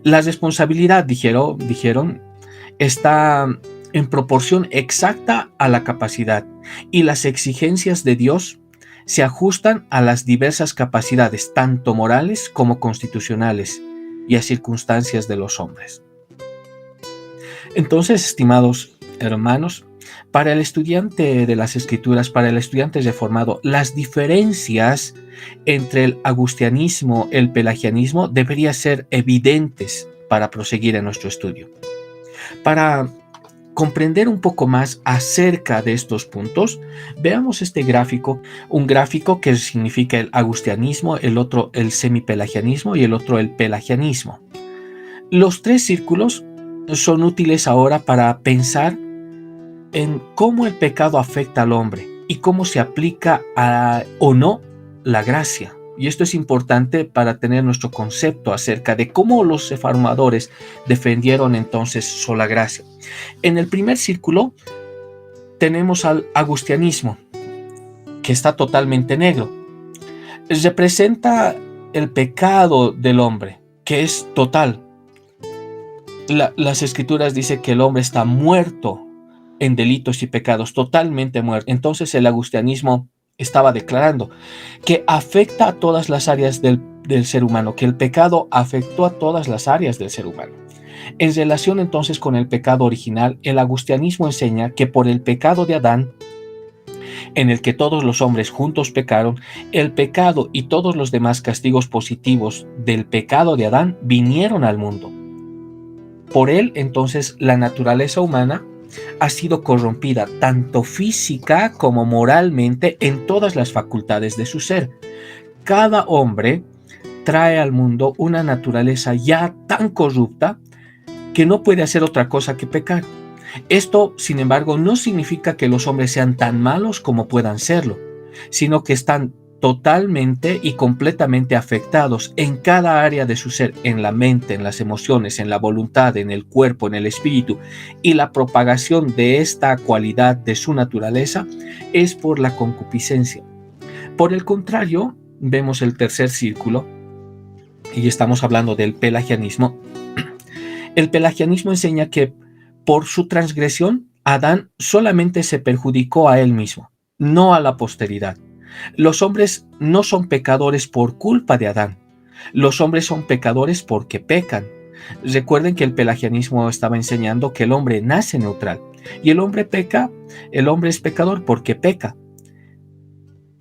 La responsabilidad, dijeron, está en proporción exacta a la capacidad, y las exigencias de Dios se ajustan a las diversas capacidades, tanto morales como constitucionales, y a circunstancias de los hombres. Entonces, estimados hermanos, para el estudiante de las Escrituras, para el estudiante reformado, las diferencias entre el agustianismo y el pelagianismo deberían ser evidentes para proseguir en nuestro estudio. Para comprender un poco más acerca de estos puntos, veamos este gráfico, un gráfico que significa el agustianismo, el otro el semipelagianismo y el otro el pelagianismo. Los tres círculos son útiles ahora para pensar en cómo el pecado afecta al hombre y cómo se aplica o no la gracia. Y esto es importante para tener nuestro concepto acerca de cómo los reformadores defendieron entonces sola gracia. En el primer círculo tenemos al agustianismo, que está totalmente negro. Representa el pecado del hombre, que es total. Las Escrituras dicen que el hombre está muerto en delitos y pecados, totalmente muerto. Entonces el agustianismo estaba declarando que afecta a todas las áreas del ser humano, que el pecado afectó a todas las áreas del ser humano. En relación entonces con el pecado original, el agustianismo enseña que por el pecado de Adán, en el que todos los hombres juntos pecaron, el pecado y todos los demás castigos positivos del pecado de Adán vinieron al mundo. Por él, entonces, la naturaleza humana ha sido corrompida tanto física como moralmente en todas las facultades de su ser. Cada hombre trae al mundo una naturaleza ya tan corrupta que no puede hacer otra cosa que pecar. Esto, sin embargo, no significa que los hombres sean tan malos como puedan serlo, sino que están totalmente y completamente afectados en cada área de su ser, en la mente, en las emociones, en la voluntad, en el cuerpo, en el espíritu, y la propagación de esta cualidad de su naturaleza es por la concupiscencia. Por el contrario, vemos el tercer círculo, y estamos hablando del pelagianismo. El pelagianismo enseña que por su transgresión, Adán solamente se perjudicó a él mismo, no a la posteridad. Los hombres no son pecadores por culpa de Adán. Los hombres son pecadores porque pecan. Recuerden que el pelagianismo estaba enseñando que el hombre nace neutral y el hombre peca, el hombre es pecador porque peca.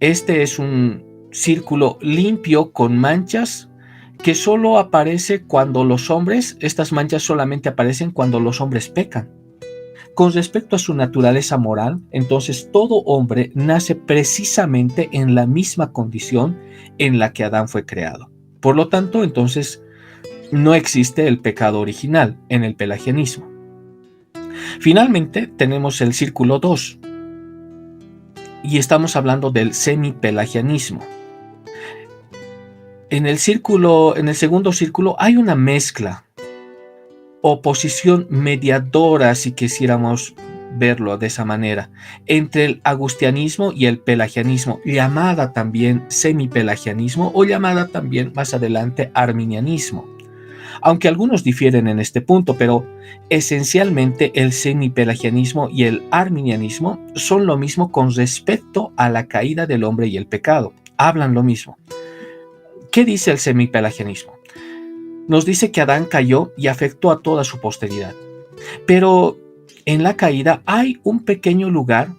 Este es un círculo limpio con manchas que solo aparece cuando los hombres, estas manchas solamente aparecen cuando los hombres pecan. Con respecto a su naturaleza moral, entonces todo hombre nace precisamente en la misma condición en la que Adán fue creado. Por lo tanto, entonces, no existe el pecado original en el pelagianismo. Finalmente, tenemos el círculo 2 y estamos hablando del semipelagianismo. En el segundo círculo hay una mezcla, oposición mediadora, si quisiéramos verlo de esa manera, entre el agustianismo y el pelagianismo, llamada también semipelagianismo o llamada también más adelante arminianismo. Aunque algunos difieren en este punto, pero esencialmente el semipelagianismo y el arminianismo son lo mismo con respecto a la caída del hombre y el pecado. Hablan lo mismo. ¿Qué dice el semipelagianismo? Nos dice que Adán cayó y afectó a toda su posteridad. Pero en la caída hay un pequeño lugar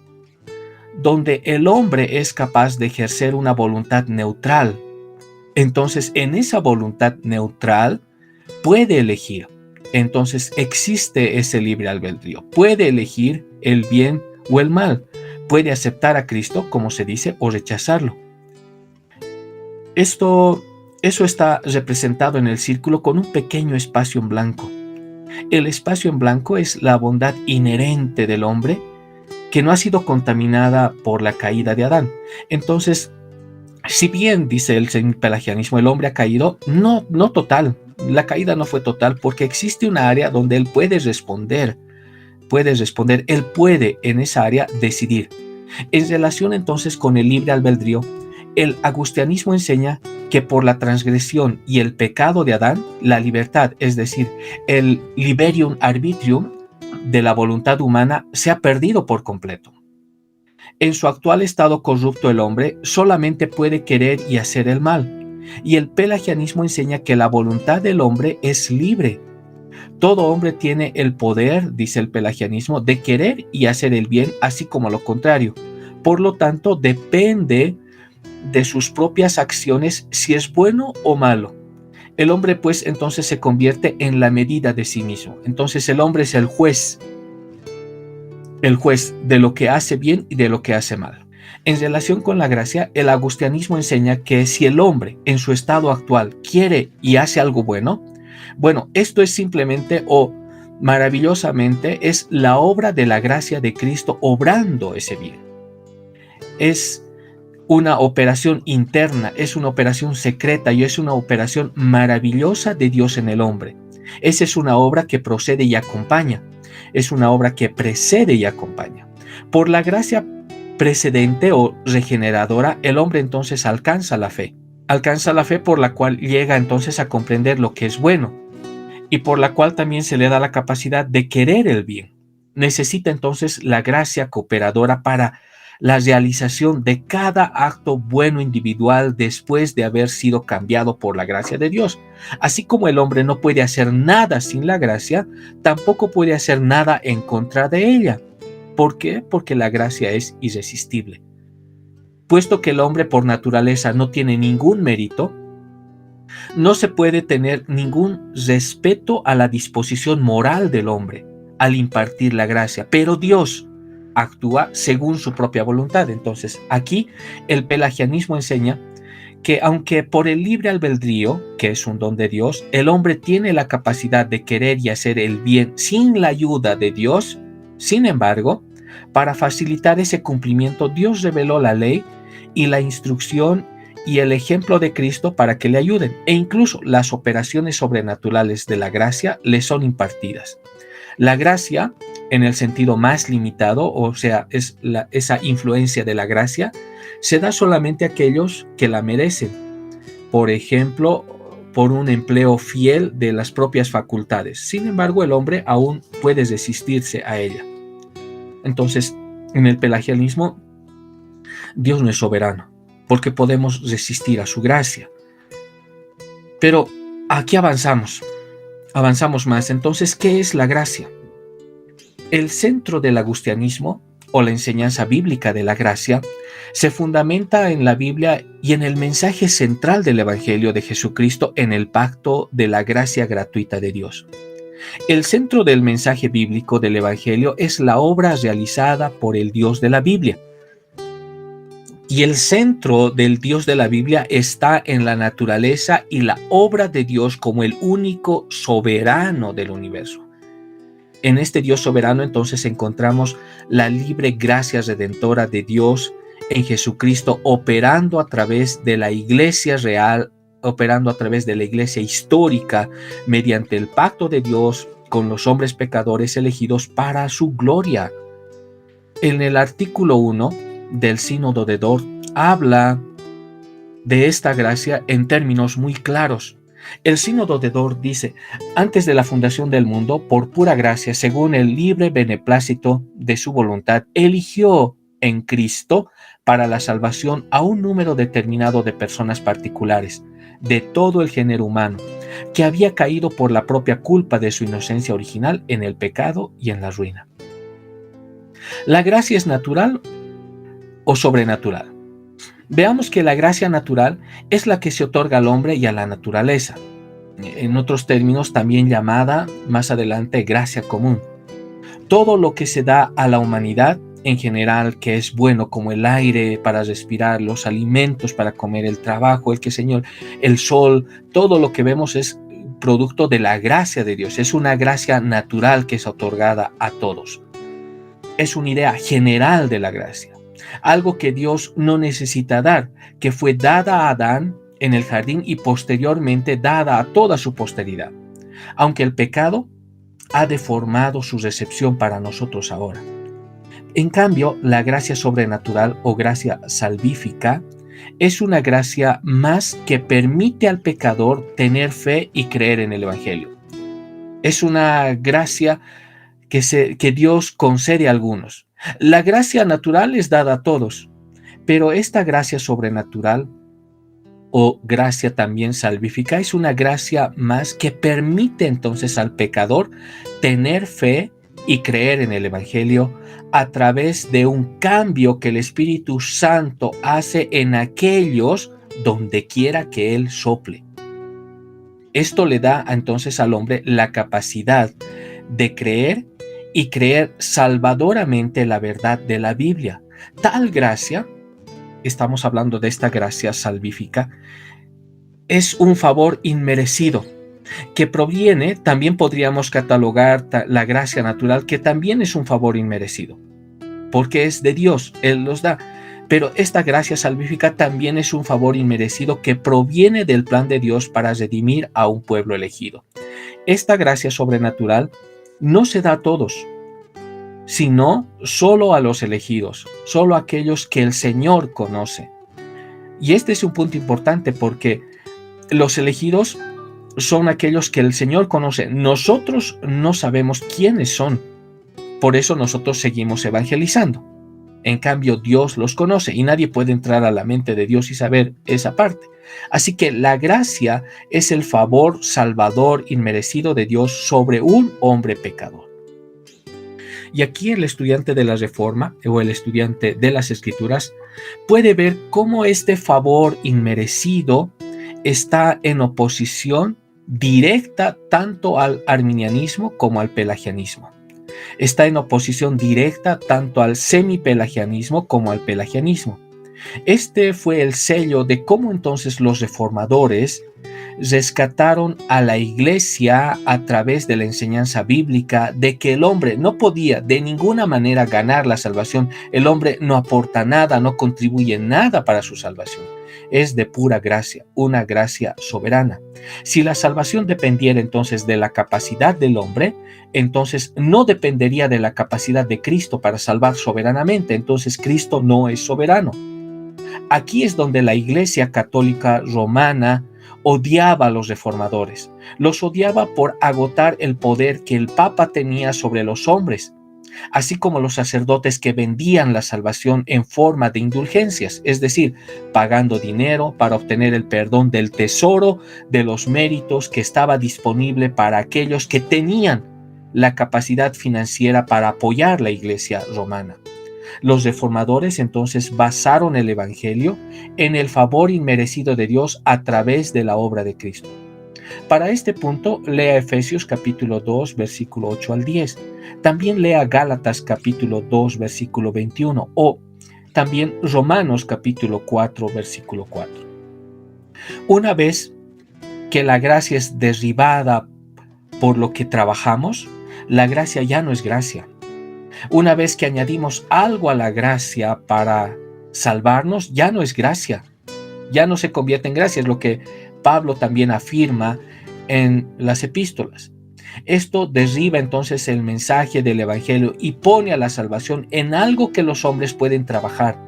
donde el hombre es capaz de ejercer una voluntad neutral. Entonces, en esa voluntad neutral puede elegir. Entonces existe ese libre albedrío. Puede elegir el bien o el mal. Puede aceptar a Cristo, como se dice, o rechazarlo. Eso está representado en el círculo con un pequeño espacio en blanco. El espacio en blanco es la bondad inherente del hombre que no ha sido contaminada por la caída de Adán. Entonces, si bien, dice el semipelagianismo, el hombre ha caído, no total. La caída no fue total porque existe una área donde él puede responder. Él puede en esa área decidir. En relación entonces con el libre albedrío, el agustianismo enseña que por la transgresión y el pecado de Adán, la libertad, es decir, el liberium arbitrium de la voluntad humana, se ha perdido por completo. En su actual estado corrupto, el hombre solamente puede querer y hacer el mal. Y el pelagianismo enseña que la voluntad del hombre es libre. Todo hombre tiene el poder, dice el pelagianismo, de querer y hacer el bien, así como lo contrario. Por lo tanto, depende de sus propias acciones si es bueno o malo. El hombre pues entonces se convierte en la medida de sí mismo. Entonces el hombre es el juez de lo que hace bien y de lo que hace mal. En relación con la gracia, el agustianismo enseña que si el hombre en su estado actual quiere y hace algo bueno, esto es simplemente o maravillosamente es la obra de la gracia de Cristo obrando ese bien. Es una operación interna, es una operación secreta y es una operación maravillosa de Dios en el hombre. Esa es una obra que procede y acompaña. Es una obra que precede y acompaña. Por la gracia precedente o regeneradora, el hombre entonces alcanza la fe. Alcanza la fe por la cual llega entonces a comprender lo que es bueno y por la cual también se le da la capacidad de querer el bien. Necesita entonces la gracia cooperadora para la realización de cada acto bueno individual después de haber sido cambiado por la gracia de Dios. Así como el hombre no puede hacer nada sin la gracia, tampoco puede hacer nada en contra de ella. ¿Por qué? Porque la gracia es irresistible. Puesto que el hombre por naturaleza no tiene ningún mérito, no se puede tener ningún respeto a la disposición moral del hombre al impartir la gracia, pero Dios actúa según su propia voluntad. Entonces, aquí el pelagianismo enseña que aunque por el libre albedrío, que es un don de Dios, el hombre tiene la capacidad de querer y hacer el bien sin la ayuda de Dios, sin embargo, para facilitar ese cumplimiento, Dios reveló la ley y la instrucción y el ejemplo de Cristo para que le ayuden, e incluso las operaciones sobrenaturales de la gracia le son impartidas. La gracia, en el sentido más limitado, o sea, esa influencia de la gracia, se da solamente a aquellos que la merecen. Por ejemplo, por un empleo fiel de las propias facultades. Sin embargo, el hombre aún puede resistirse a ella. Entonces, en el pelagianismo, Dios no es soberano, porque podemos resistir a su gracia. Pero aquí avanzamos más. Entonces, ¿qué es la gracia? El centro del agustianismo, o la enseñanza bíblica de la gracia, se fundamenta en la Biblia y en el mensaje central del Evangelio de Jesucristo en el pacto de la gracia gratuita de Dios. El centro del mensaje bíblico del Evangelio es la obra realizada por el Dios de la Biblia. Y el centro del Dios de la Biblia está en la naturaleza y la obra de Dios como el único soberano del universo. En este Dios soberano entonces encontramos la libre gracia redentora de Dios en Jesucristo operando a través de la iglesia real, operando a través de la iglesia histórica mediante el pacto de Dios con los hombres pecadores elegidos para su gloria. En el artículo 1 del Sínodo de Dort habla de esta gracia en términos muy claros. El Sínodo de Dort dice: antes de la fundación del mundo, por pura gracia, según el libre beneplácito de su voluntad, eligió en Cristo para la salvación a un número determinado de personas particulares, de todo el género humano, que había caído por la propia culpa de su inocencia original en el pecado y en la ruina. ¿La gracia es natural o sobrenatural? Veamos que la gracia natural es la que se otorga al hombre y a la naturaleza, en otros términos también llamada más adelante gracia común. Todo lo que se da a la humanidad en general, que es bueno, como el aire para respirar, los alimentos para comer, el trabajo, el sol, todo lo que vemos es producto de la gracia de Dios. Es una gracia natural que es otorgada a todos. Es una idea general de la gracia. Algo que Dios no necesita dar, que fue dada a Adán en el jardín y posteriormente dada a toda su posteridad, aunque el pecado ha deformado su recepción para nosotros ahora. En cambio, la gracia sobrenatural o gracia salvífica es una gracia más que permite al pecador tener fe y creer en el Evangelio. Es una gracia que Dios concede a algunos. La gracia natural es dada a todos, pero esta gracia sobrenatural o gracia también salvífica es una gracia más que permite entonces al pecador tener fe y creer en el Evangelio a través de un cambio que el Espíritu Santo hace en aquellos donde quiera que Él sople. Esto le da entonces al hombre la capacidad de creer y creer salvadoramente la verdad de la Biblia. Tal gracia, estamos hablando de esta gracia salvífica, es un favor inmerecido que proviene, también podríamos catalogar la gracia natural, que también es un favor inmerecido, porque es de Dios, Él los da. Pero esta gracia salvífica también es un favor inmerecido que proviene del plan de Dios para redimir a un pueblo elegido. Esta gracia sobrenatural no se da a todos, sino solo a los elegidos, solo a aquellos que el Señor conoce. Y este es un punto importante porque los elegidos son aquellos que el Señor conoce. Nosotros no sabemos quiénes son, por eso nosotros seguimos evangelizando. En cambio, Dios los conoce y nadie puede entrar a la mente de Dios y saber esa parte. Así que la gracia es el favor salvador inmerecido de Dios sobre un hombre pecador. Y aquí el estudiante de la Reforma o el estudiante de las Escrituras puede ver cómo este favor inmerecido está en oposición directa tanto al arminianismo como al pelagianismo. Está en oposición directa tanto al semipelagianismo como al pelagianismo. Este fue el sello de cómo entonces los reformadores rescataron a la iglesia a través de la enseñanza bíblica de que el hombre no podía de ninguna manera ganar la salvación. El hombre no aporta nada, no contribuye nada para su salvación. Es de pura gracia, una gracia soberana. Si la salvación dependiera entonces de la capacidad del hombre, entonces no dependería de la capacidad de Cristo para salvar soberanamente. Entonces Cristo no es soberano. Aquí es donde la Iglesia Católica Romana odiaba a los reformadores. Los odiaba por agotar el poder que el Papa tenía sobre los hombres, así como los sacerdotes que vendían la salvación en forma de indulgencias, es decir, pagando dinero para obtener el perdón del tesoro de los méritos que estaba disponible para aquellos que tenían la capacidad financiera para apoyar la Iglesia romana. Los reformadores entonces basaron el Evangelio en el favor inmerecido de Dios a través de la obra de Cristo. Para este punto, lea Efesios capítulo 2, versículo 8 al 10. También lea Gálatas capítulo 2, versículo 21 o también Romanos capítulo 4, versículo 4. Una vez que la gracia es derribada por lo que trabajamos, la gracia ya no es gracia. Una vez que añadimos algo a la gracia para salvarnos, ya no es gracia. Ya no se convierte en gracia, es lo que Pablo también afirma en las epístolas. Esto derriba entonces el mensaje del evangelio y pone a la salvación en algo que los hombres pueden trabajar,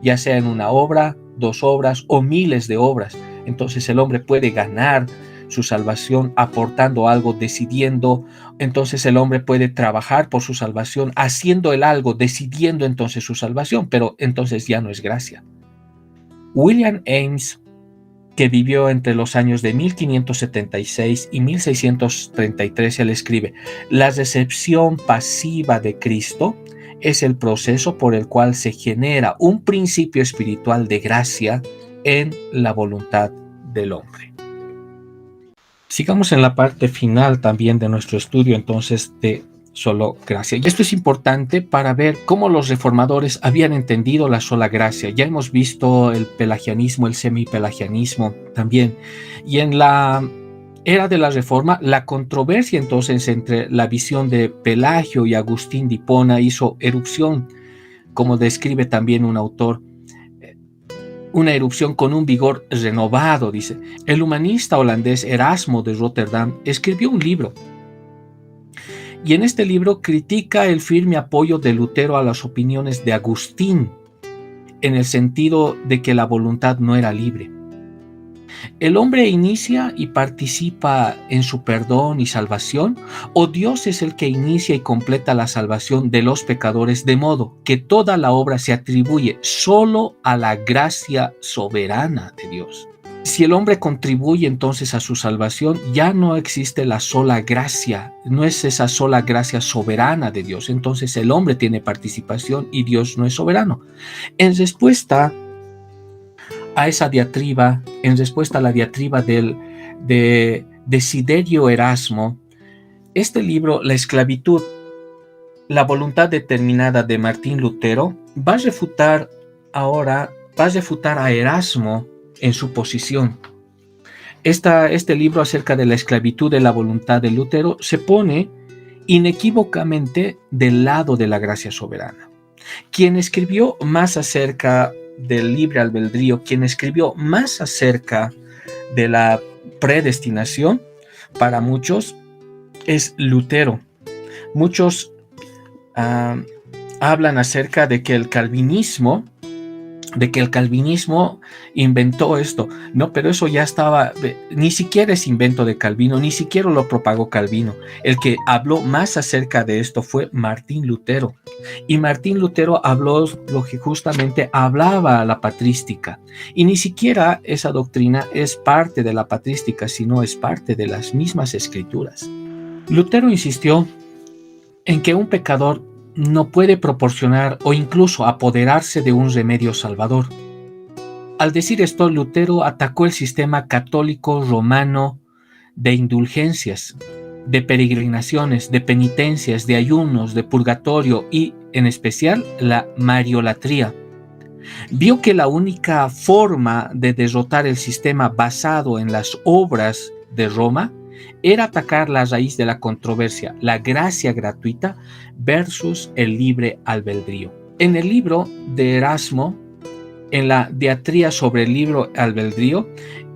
ya sea en una obra, 2 obras o miles de obras. Entonces el hombre puede ganar su salvación aportando algo, decidiendo. Entonces el hombre puede trabajar por su salvación, haciendo el algo, decidiendo entonces su salvación, pero entonces ya no es gracia. William Ames, que vivió entre los años de 1576 y 1633, él escribe: la recepción pasiva de Cristo es el proceso por el cual se genera un principio espiritual de gracia en la voluntad del hombre. Sigamos en la parte final también de nuestro estudio entonces de solo gracia. Y esto es importante para ver cómo los reformadores habían entendido la sola gracia. Ya hemos visto el pelagianismo, el semipelagianismo también. Y en la era de la Reforma, la controversia entonces entre la visión de Pelagio y Agustín de Hipona hizo erupción, como describe también un autor. Una erupción con un vigor renovado, dice. El humanista holandés Erasmo de Rotterdam escribió un libro. Y en este libro critica el firme apoyo de Lutero a las opiniones de Agustín, en el sentido de que la voluntad no era libre. ¿El hombre inicia y participa en su perdón y salvación? ¿O Dios es el que inicia y completa la salvación de los pecadores, de modo que toda la obra se atribuye solo a la gracia soberana de Dios? Si el hombre contribuye entonces a su salvación, ya no existe la sola gracia, no es esa sola gracia soberana de Dios. Entonces el hombre tiene participación y Dios no es soberano. En respuesta a esa diatriba, en respuesta a la diatriba de Desiderio Erasmo, este libro, La esclavitud, la voluntad determinada de Martín Lutero, va a refutar a Erasmo en su posición. Este libro acerca de la esclavitud de la voluntad de Lutero se pone inequívocamente del lado de la gracia soberana. Quien escribió más acerca del libre albedrío, quien escribió más acerca de la predestinación, para muchos es Lutero. Muchos hablan acerca de que el calvinismo inventó esto. No, pero eso ya estaba, ni siquiera es invento de Calvino, ni siquiera lo propagó Calvino. El que habló más acerca de esto fue Martín Lutero. Y Martín Lutero habló lo que justamente hablaba la patrística. Y ni siquiera esa doctrina es parte de la patrística, sino es parte de las mismas escrituras. Lutero insistió en que un pecador no puede proporcionar o incluso apoderarse de un remedio salvador. Al decir esto, Lutero atacó el sistema católico romano de indulgencias, de peregrinaciones, de penitencias, de ayunos, de purgatorio y, en especial, la mariolatría. Vio que la única forma de derrotar el sistema basado en las obras de Roma era atacar la raíz de la controversia, la gracia gratuita versus el libre albedrío. En el libro de Erasmo, en la diatría sobre el libre albedrío,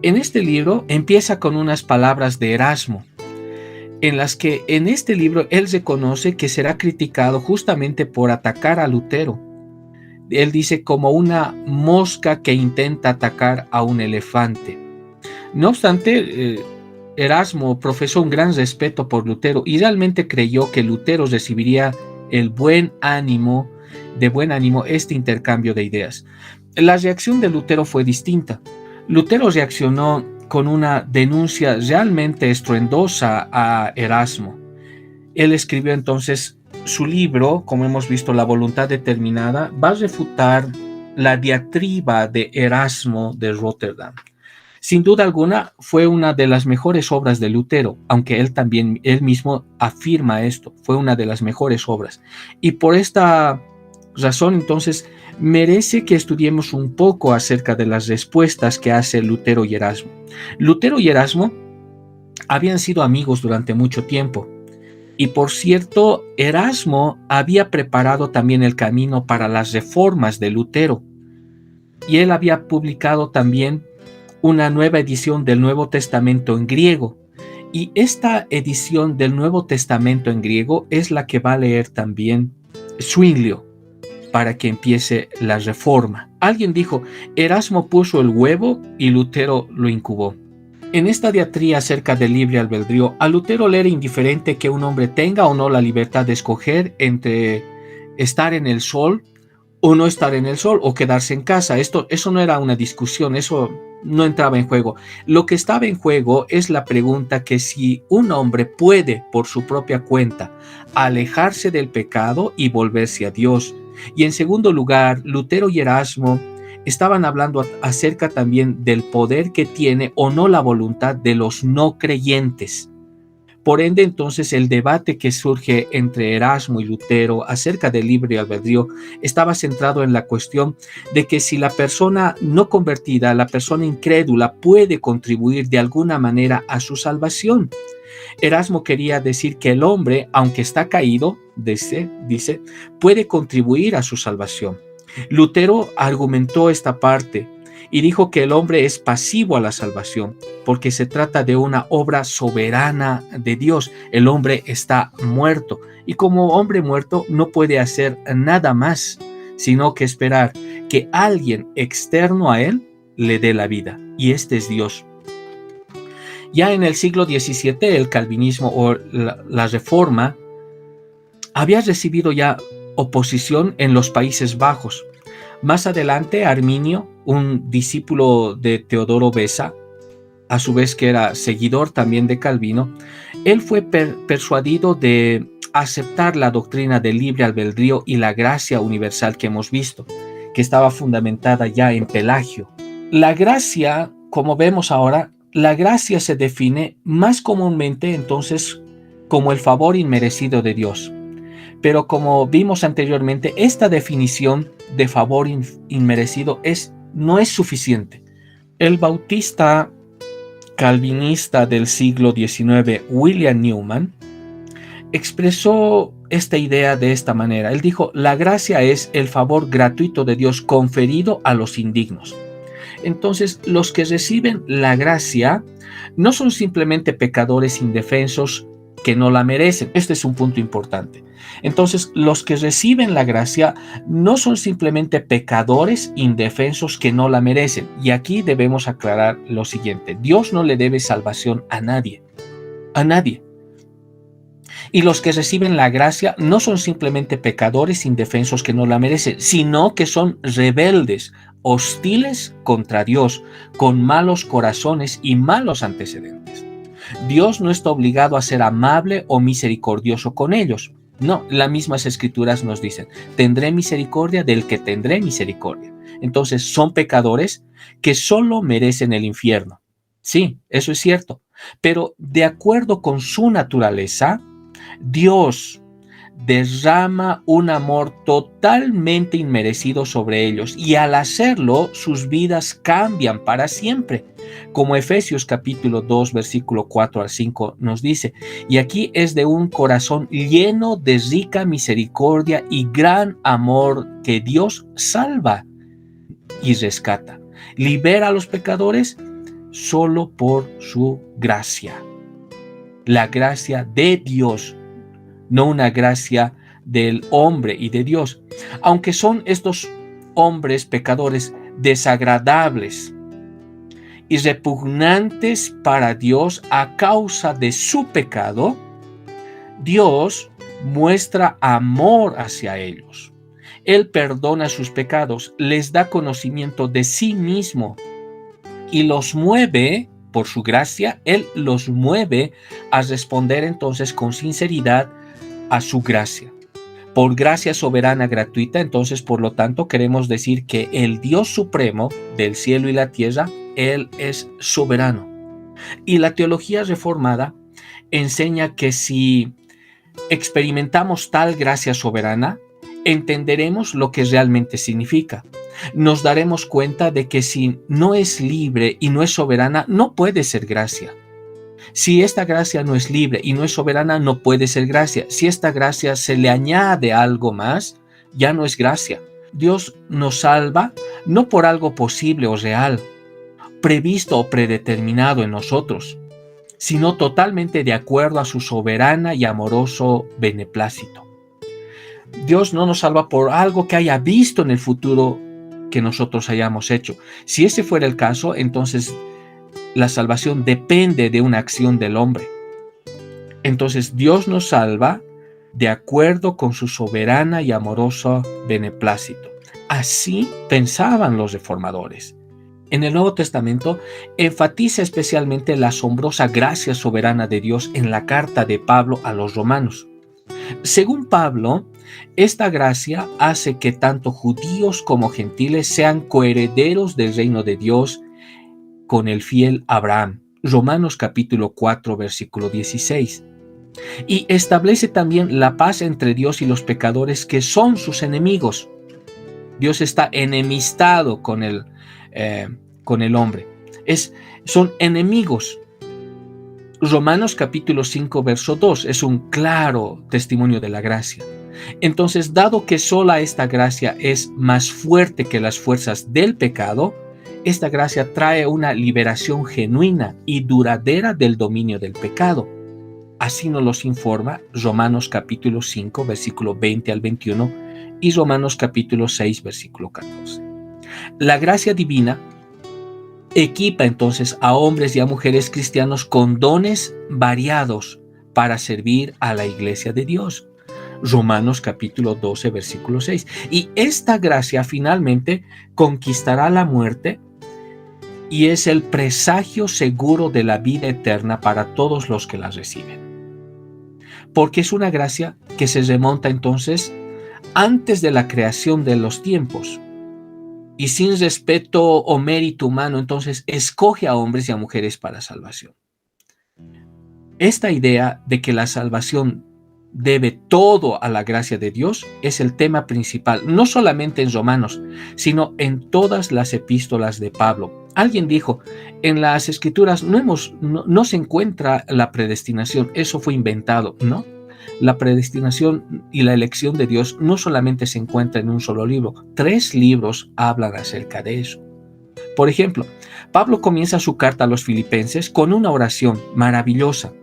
en este libro empieza con unas palabras de Erasmo, en las que en este libro él reconoce que será criticado justamente por atacar a Lutero. Él dice como una mosca que intenta atacar a un elefante. No obstante, Erasmo profesó un gran respeto por Lutero y realmente creyó que Lutero recibiría de buen ánimo este intercambio de ideas. La reacción de Lutero fue distinta. Lutero reaccionó con una denuncia realmente estruendosa a Erasmo. Él escribió entonces su libro, como hemos visto, La voluntad determinada, va a refutar la diatriba de Erasmo de Rotterdam. Sin duda alguna, fue una de las mejores obras de Lutero, aunque él mismo afirma esto, fue una de las mejores obras. Y por esta razón, entonces, merece que estudiemos un poco acerca de las respuestas que hace Lutero y Erasmo. Lutero y Erasmo habían sido amigos durante mucho tiempo. Y por cierto, Erasmo había preparado también el camino para las reformas de Lutero. Y él había publicado también una nueva edición del Nuevo Testamento en griego. Y esta edición del Nuevo Testamento en griego es la que va a leer también Zwinglio para que empiece la reforma. Alguien dijo, Erasmo puso el huevo y Lutero lo incubó. En esta diatría acerca del libre albedrío, a Lutero le era indiferente que un hombre tenga o no la libertad de escoger entre estar en el sol o no estar en el sol o quedarse en casa. Eso no era una discusión, eso no entraba en juego. Lo que estaba en juego es la pregunta que si un hombre puede por su propia cuenta alejarse del pecado y volverse a Dios. Y en segundo lugar, Lutero y Erasmo estaban hablando acerca también del poder que tiene o no la voluntad de los no creyentes. Por ende, entonces, el debate que surge entre Erasmo y Lutero acerca del libre albedrío estaba centrado en la cuestión de que si la persona no convertida, la persona incrédula, puede contribuir de alguna manera a su salvación. Erasmo quería decir que el hombre, aunque está caído, dice, puede contribuir a su salvación. Lutero argumentó esta parte y dijo que el hombre es pasivo a la salvación, porque se trata de una obra soberana de Dios. El hombre está muerto y como hombre muerto no puede hacer nada más, sino que esperar que alguien externo a él le dé la vida, y este es Dios. Ya en el siglo XVII, el calvinismo o la Reforma había recibido ya oposición en los Países Bajos. Más adelante, Arminio, un discípulo de Teodoro Beza, a su vez que era seguidor también de Calvino, él fue persuadido de aceptar la doctrina del libre albedrío y la gracia universal que hemos visto, que estaba fundamentada ya en Pelagio. La gracia, como vemos ahora, la gracia se define más comúnmente entonces como el favor inmerecido de Dios. Pero como vimos anteriormente, esta definición de favor inmerecido no es suficiente. El bautista calvinista del siglo XIX, William Newman, expresó esta idea de esta manera. Él dijo, la gracia es el favor gratuito de Dios conferido a los indignos. Entonces, los que reciben la gracia no son simplemente pecadores indefensos que no la merecen. Este es un punto importante. Entonces, los que reciben la gracia no son simplemente pecadores indefensos que no la merecen. Y aquí debemos aclarar lo siguiente. Dios no le debe salvación a nadie. A nadie. Y los que reciben la gracia no son simplemente pecadores indefensos que no la merecen, sino que son rebeldes, hostiles contra Dios, con malos corazones y malos antecedentes. Dios no está obligado a ser amable o misericordioso con ellos. No, las mismas escrituras nos dicen, tendré misericordia del que tendré misericordia. Entonces son pecadores que solo merecen el infierno. Sí, eso es cierto. Pero de acuerdo con su naturaleza, Dios derrama un amor totalmente inmerecido sobre ellos y al hacerlo sus vidas cambian para siempre, como Efesios capítulo 2 versículo 4 al 5 nos dice, y aquí es de un corazón lleno de rica misericordia y gran amor que Dios salva y rescata, libera a los pecadores solo por su gracia, la gracia de Dios, no una gracia del hombre y de Dios. Aunque son estos hombres pecadores desagradables y repugnantes para Dios a causa de su pecado, Dios muestra amor hacia ellos. Él perdona sus pecados, les da conocimiento de sí mismo y los mueve, por su gracia, Él los mueve a responder entonces con sinceridad a su gracia. Por gracia soberana gratuita, entonces, por lo tanto, queremos decir que el Dios supremo del cielo y la tierra, Él es soberano. Y la teología reformada enseña que si experimentamos tal gracia soberana, entenderemos lo que realmente significa. Nos daremos cuenta de que si no es libre y no es soberana, no puede ser gracia. Si esta gracia no es libre y no es soberana, no puede ser gracia. Si esta gracia se le añade algo más, ya no es gracia. Dios nos salva no por algo posible o real, previsto o predeterminado en nosotros, sino totalmente de acuerdo a su soberana y amoroso beneplácito. Dios no nos salva por algo que haya visto en el futuro que nosotros hayamos hecho. Si ese fuera el caso, entonces la salvación depende de una acción del hombre. Entonces Dios nos salva de acuerdo con su soberana y amoroso beneplácito. Así pensaban los reformadores. En el Nuevo Testamento enfatiza especialmente la asombrosa gracia soberana de Dios en la carta de Pablo a los romanos. Según Pablo, esta gracia hace que tanto judíos como gentiles sean coherederos del reino de Dios con el fiel Abraham. Romanos capítulo 4, versículo 16. Y establece también la paz entre Dios y los pecadores que son sus enemigos. Dios está enemistado con el hombre. Son enemigos. Romanos capítulo 5, verso 2 es un claro testimonio de la gracia. Entonces, dado que sola esta gracia es más fuerte que las fuerzas del pecado, esta gracia trae una liberación genuina y duradera del dominio del pecado. Así nos los informa Romanos capítulo 5, versículo 20 al 21 y Romanos capítulo 6, versículo 14. La gracia divina equipa entonces a hombres y a mujeres cristianos con dones variados para servir a la iglesia de Dios. Romanos capítulo 12, versículo 6. Y esta gracia finalmente conquistará la muerte y es el presagio seguro de la vida eterna para todos los que la reciben. Porque es una gracia que se remonta entonces antes de la creación de los tiempos. Y sin respeto o mérito humano, entonces escoge a hombres y a mujeres para salvación. Esta idea de que la salvación debe todo a la gracia de Dios es el tema principal, no solamente en Romanos, sino en todas las epístolas de Pablo. Alguien dijo, en las escrituras no se encuentra la predestinación, eso fue inventado, ¿no? La predestinación y la elección de Dios no solamente se encuentra en un solo libro, 3 libros hablan acerca de eso. Por ejemplo, Pablo comienza su carta a los filipenses con una oración maravillosa,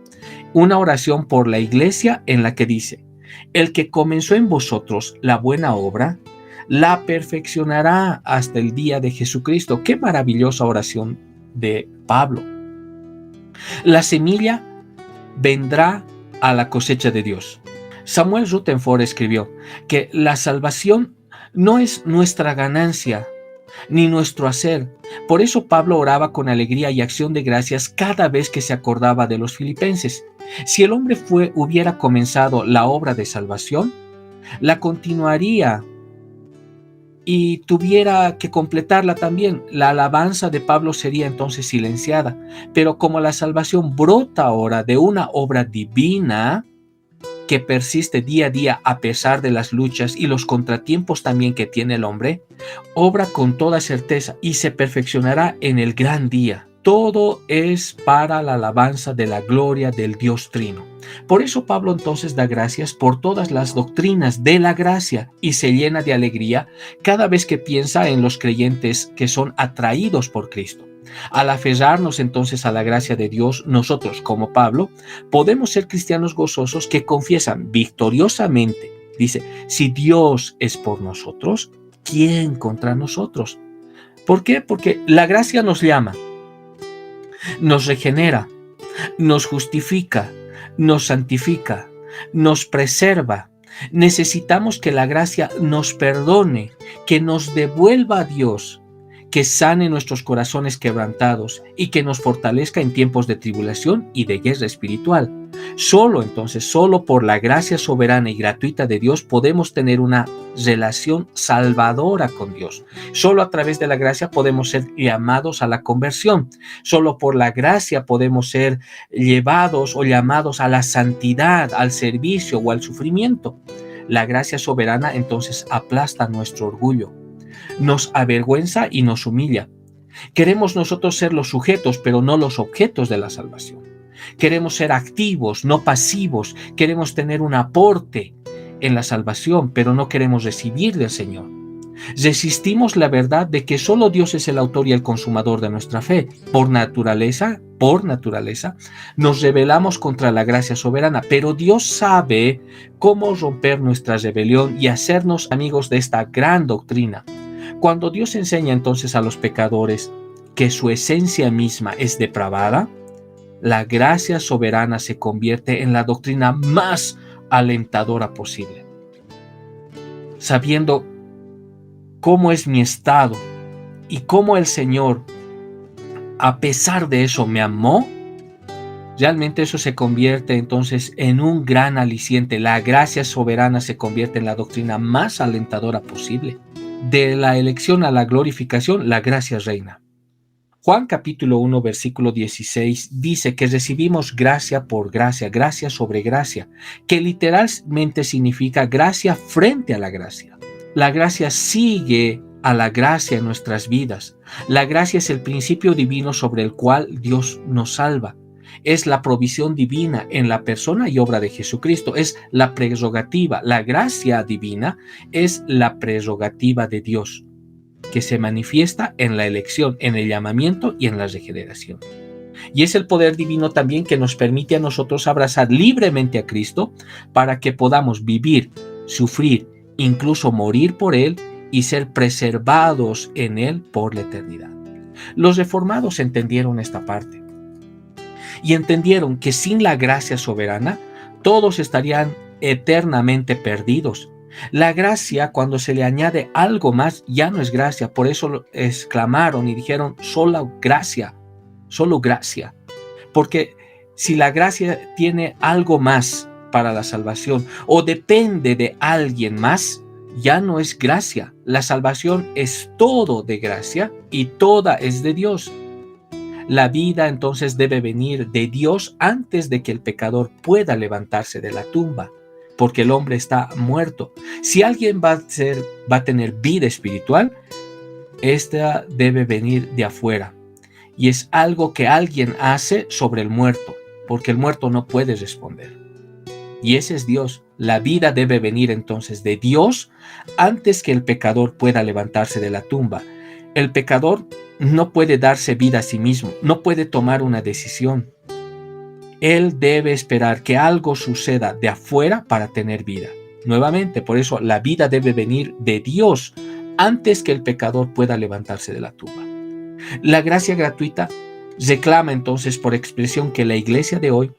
una oración por la iglesia en la que dice, el que comenzó en vosotros la buena obra, la perfeccionará hasta el día de Jesucristo. Qué maravillosa oración de Pablo. La semilla vendrá a la cosecha de Dios. Samuel Rutherford escribió que la salvación no es nuestra ganancia ni nuestro hacer. Por eso Pablo oraba con alegría y acción de gracias cada vez que se acordaba de los filipenses. Si el hombre hubiera comenzado la obra de salvación, la continuaría y tuviera que completarla también. La alabanza de Pablo sería entonces silenciada. Pero como la salvación brota ahora de una obra divina que persiste día a día a pesar de las luchas y los contratiempos también que tiene el hombre, obra con toda certeza y se perfeccionará en el gran día. Todo es para la alabanza de la gloria del Dios Trino. Por eso Pablo entonces da gracias por todas las doctrinas de la gracia y se llena de alegría cada vez que piensa en los creyentes que son atraídos por Cristo. Al aferrarnos entonces a la gracia de Dios, nosotros, como Pablo, podemos ser cristianos gozosos que confiesan victoriosamente, dice, si Dios es por nosotros, ¿quién contra nosotros? ¿Por qué? Porque la gracia nos llama, nos regenera, nos justifica, nos santifica, nos preserva. Necesitamos que la gracia nos perdone, que nos devuelva a Dios, que sane nuestros corazones quebrantados y que nos fortalezca en tiempos de tribulación y de guerra espiritual. Solo por la gracia soberana y gratuita de Dios podemos tener una relación salvadora con Dios. Solo a través de la gracia podemos ser llamados a la conversión. Solo por la gracia podemos ser llevados o llamados a la santidad, al servicio o al sufrimiento. La gracia soberana entonces aplasta nuestro orgullo, nos avergüenza y nos humilla. Queremos nosotros ser los sujetos, pero no los objetos de la salvación. Queremos ser activos, no pasivos. Queremos tener un aporte en la salvación, pero no queremos recibir del Señor. Resistimos la verdad de que solo Dios es el autor y el consumador de nuestra fe. Por naturaleza, nos rebelamos contra la gracia soberana, pero Dios sabe cómo romper nuestra rebelión y hacernos amigos de esta gran doctrina. Cuando Dios enseña entonces a los pecadores que su esencia misma es depravada, la gracia soberana se convierte en la doctrina más alentadora posible. Sabiendo cómo es mi estado y cómo el Señor, a pesar de eso, me amó, realmente eso se convierte entonces en un gran aliciente. La gracia soberana se convierte en la doctrina más alentadora posible. De la elección a la glorificación, la gracia reina. Juan capítulo 1, versículo 16 dice que recibimos gracia por gracia, gracia sobre gracia, que literalmente significa gracia frente a la gracia. La gracia sigue a la gracia en nuestras vidas. La gracia es el principio divino sobre el cual Dios nos salva. Es la provisión divina en la persona y obra de Jesucristo. Es la prerrogativa. La gracia divina es la prerrogativa de Dios, que se manifiesta en la elección, en el llamamiento y en la regeneración. Y es el poder divino también que nos permite a nosotros abrazar libremente a Cristo para que podamos vivir, sufrir, incluso morir por Él y ser preservados en Él por la eternidad. Los reformados entendieron esta parte y entendieron que sin la gracia soberana todos estarían eternamente perdidos. La gracia, cuando se le añade algo más, ya no es gracia. Por eso exclamaron y dijeron solo gracia. Porque si la gracia tiene algo más para la salvación o depende de alguien más, ya no es gracia. La salvación es todo de gracia y toda es de Dios. La vida entonces debe venir de Dios antes de que el pecador pueda levantarse de la tumba, porque el hombre está muerto. Si alguien va a tener vida espiritual, esta debe venir de afuera. Y es algo que alguien hace sobre el muerto, porque el muerto no puede responder. Y ese es Dios. La vida debe venir entonces de Dios antes que el pecador pueda levantarse de la tumba. El pecador no puede darse vida a sí mismo, no puede tomar una decisión. Él debe esperar que algo suceda de afuera para tener vida. Nuevamente, por eso la vida debe venir de Dios antes que el pecador pueda levantarse de la tumba. La gracia gratuita reclama entonces por expresión que la iglesia de hoy,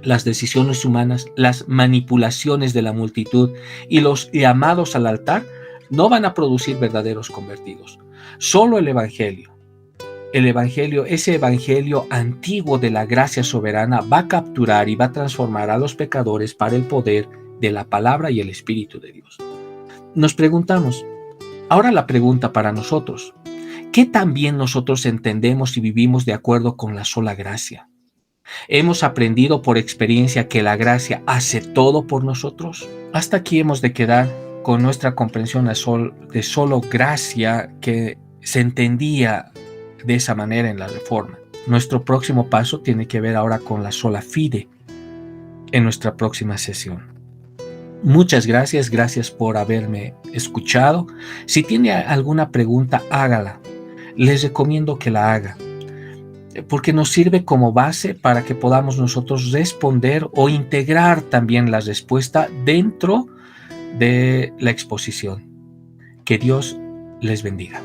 las decisiones humanas, las manipulaciones de la multitud y los llamados al altar no van a producir verdaderos convertidos. Solo el Evangelio, ese Evangelio antiguo de la gracia soberana, va a capturar y va a transformar a los pecadores para el poder de la palabra y el Espíritu de Dios. Nos preguntamos, ahora la pregunta para nosotros, ¿qué también nosotros entendemos y vivimos de acuerdo con la sola gracia? ¿Hemos aprendido por experiencia que la gracia hace todo por nosotros? Hasta aquí hemos de quedar con nuestra comprensión de solo gracia que se entendía de esa manera en la Reforma. Nuestro próximo paso tiene que ver ahora con la sola fide en nuestra próxima sesión. Muchas gracias por haberme escuchado. Si tiene alguna pregunta, hágala. Les recomiendo que la haga, porque nos sirve como base para que podamos nosotros responder o integrar también la respuesta dentro de la exposición. Que Dios les bendiga.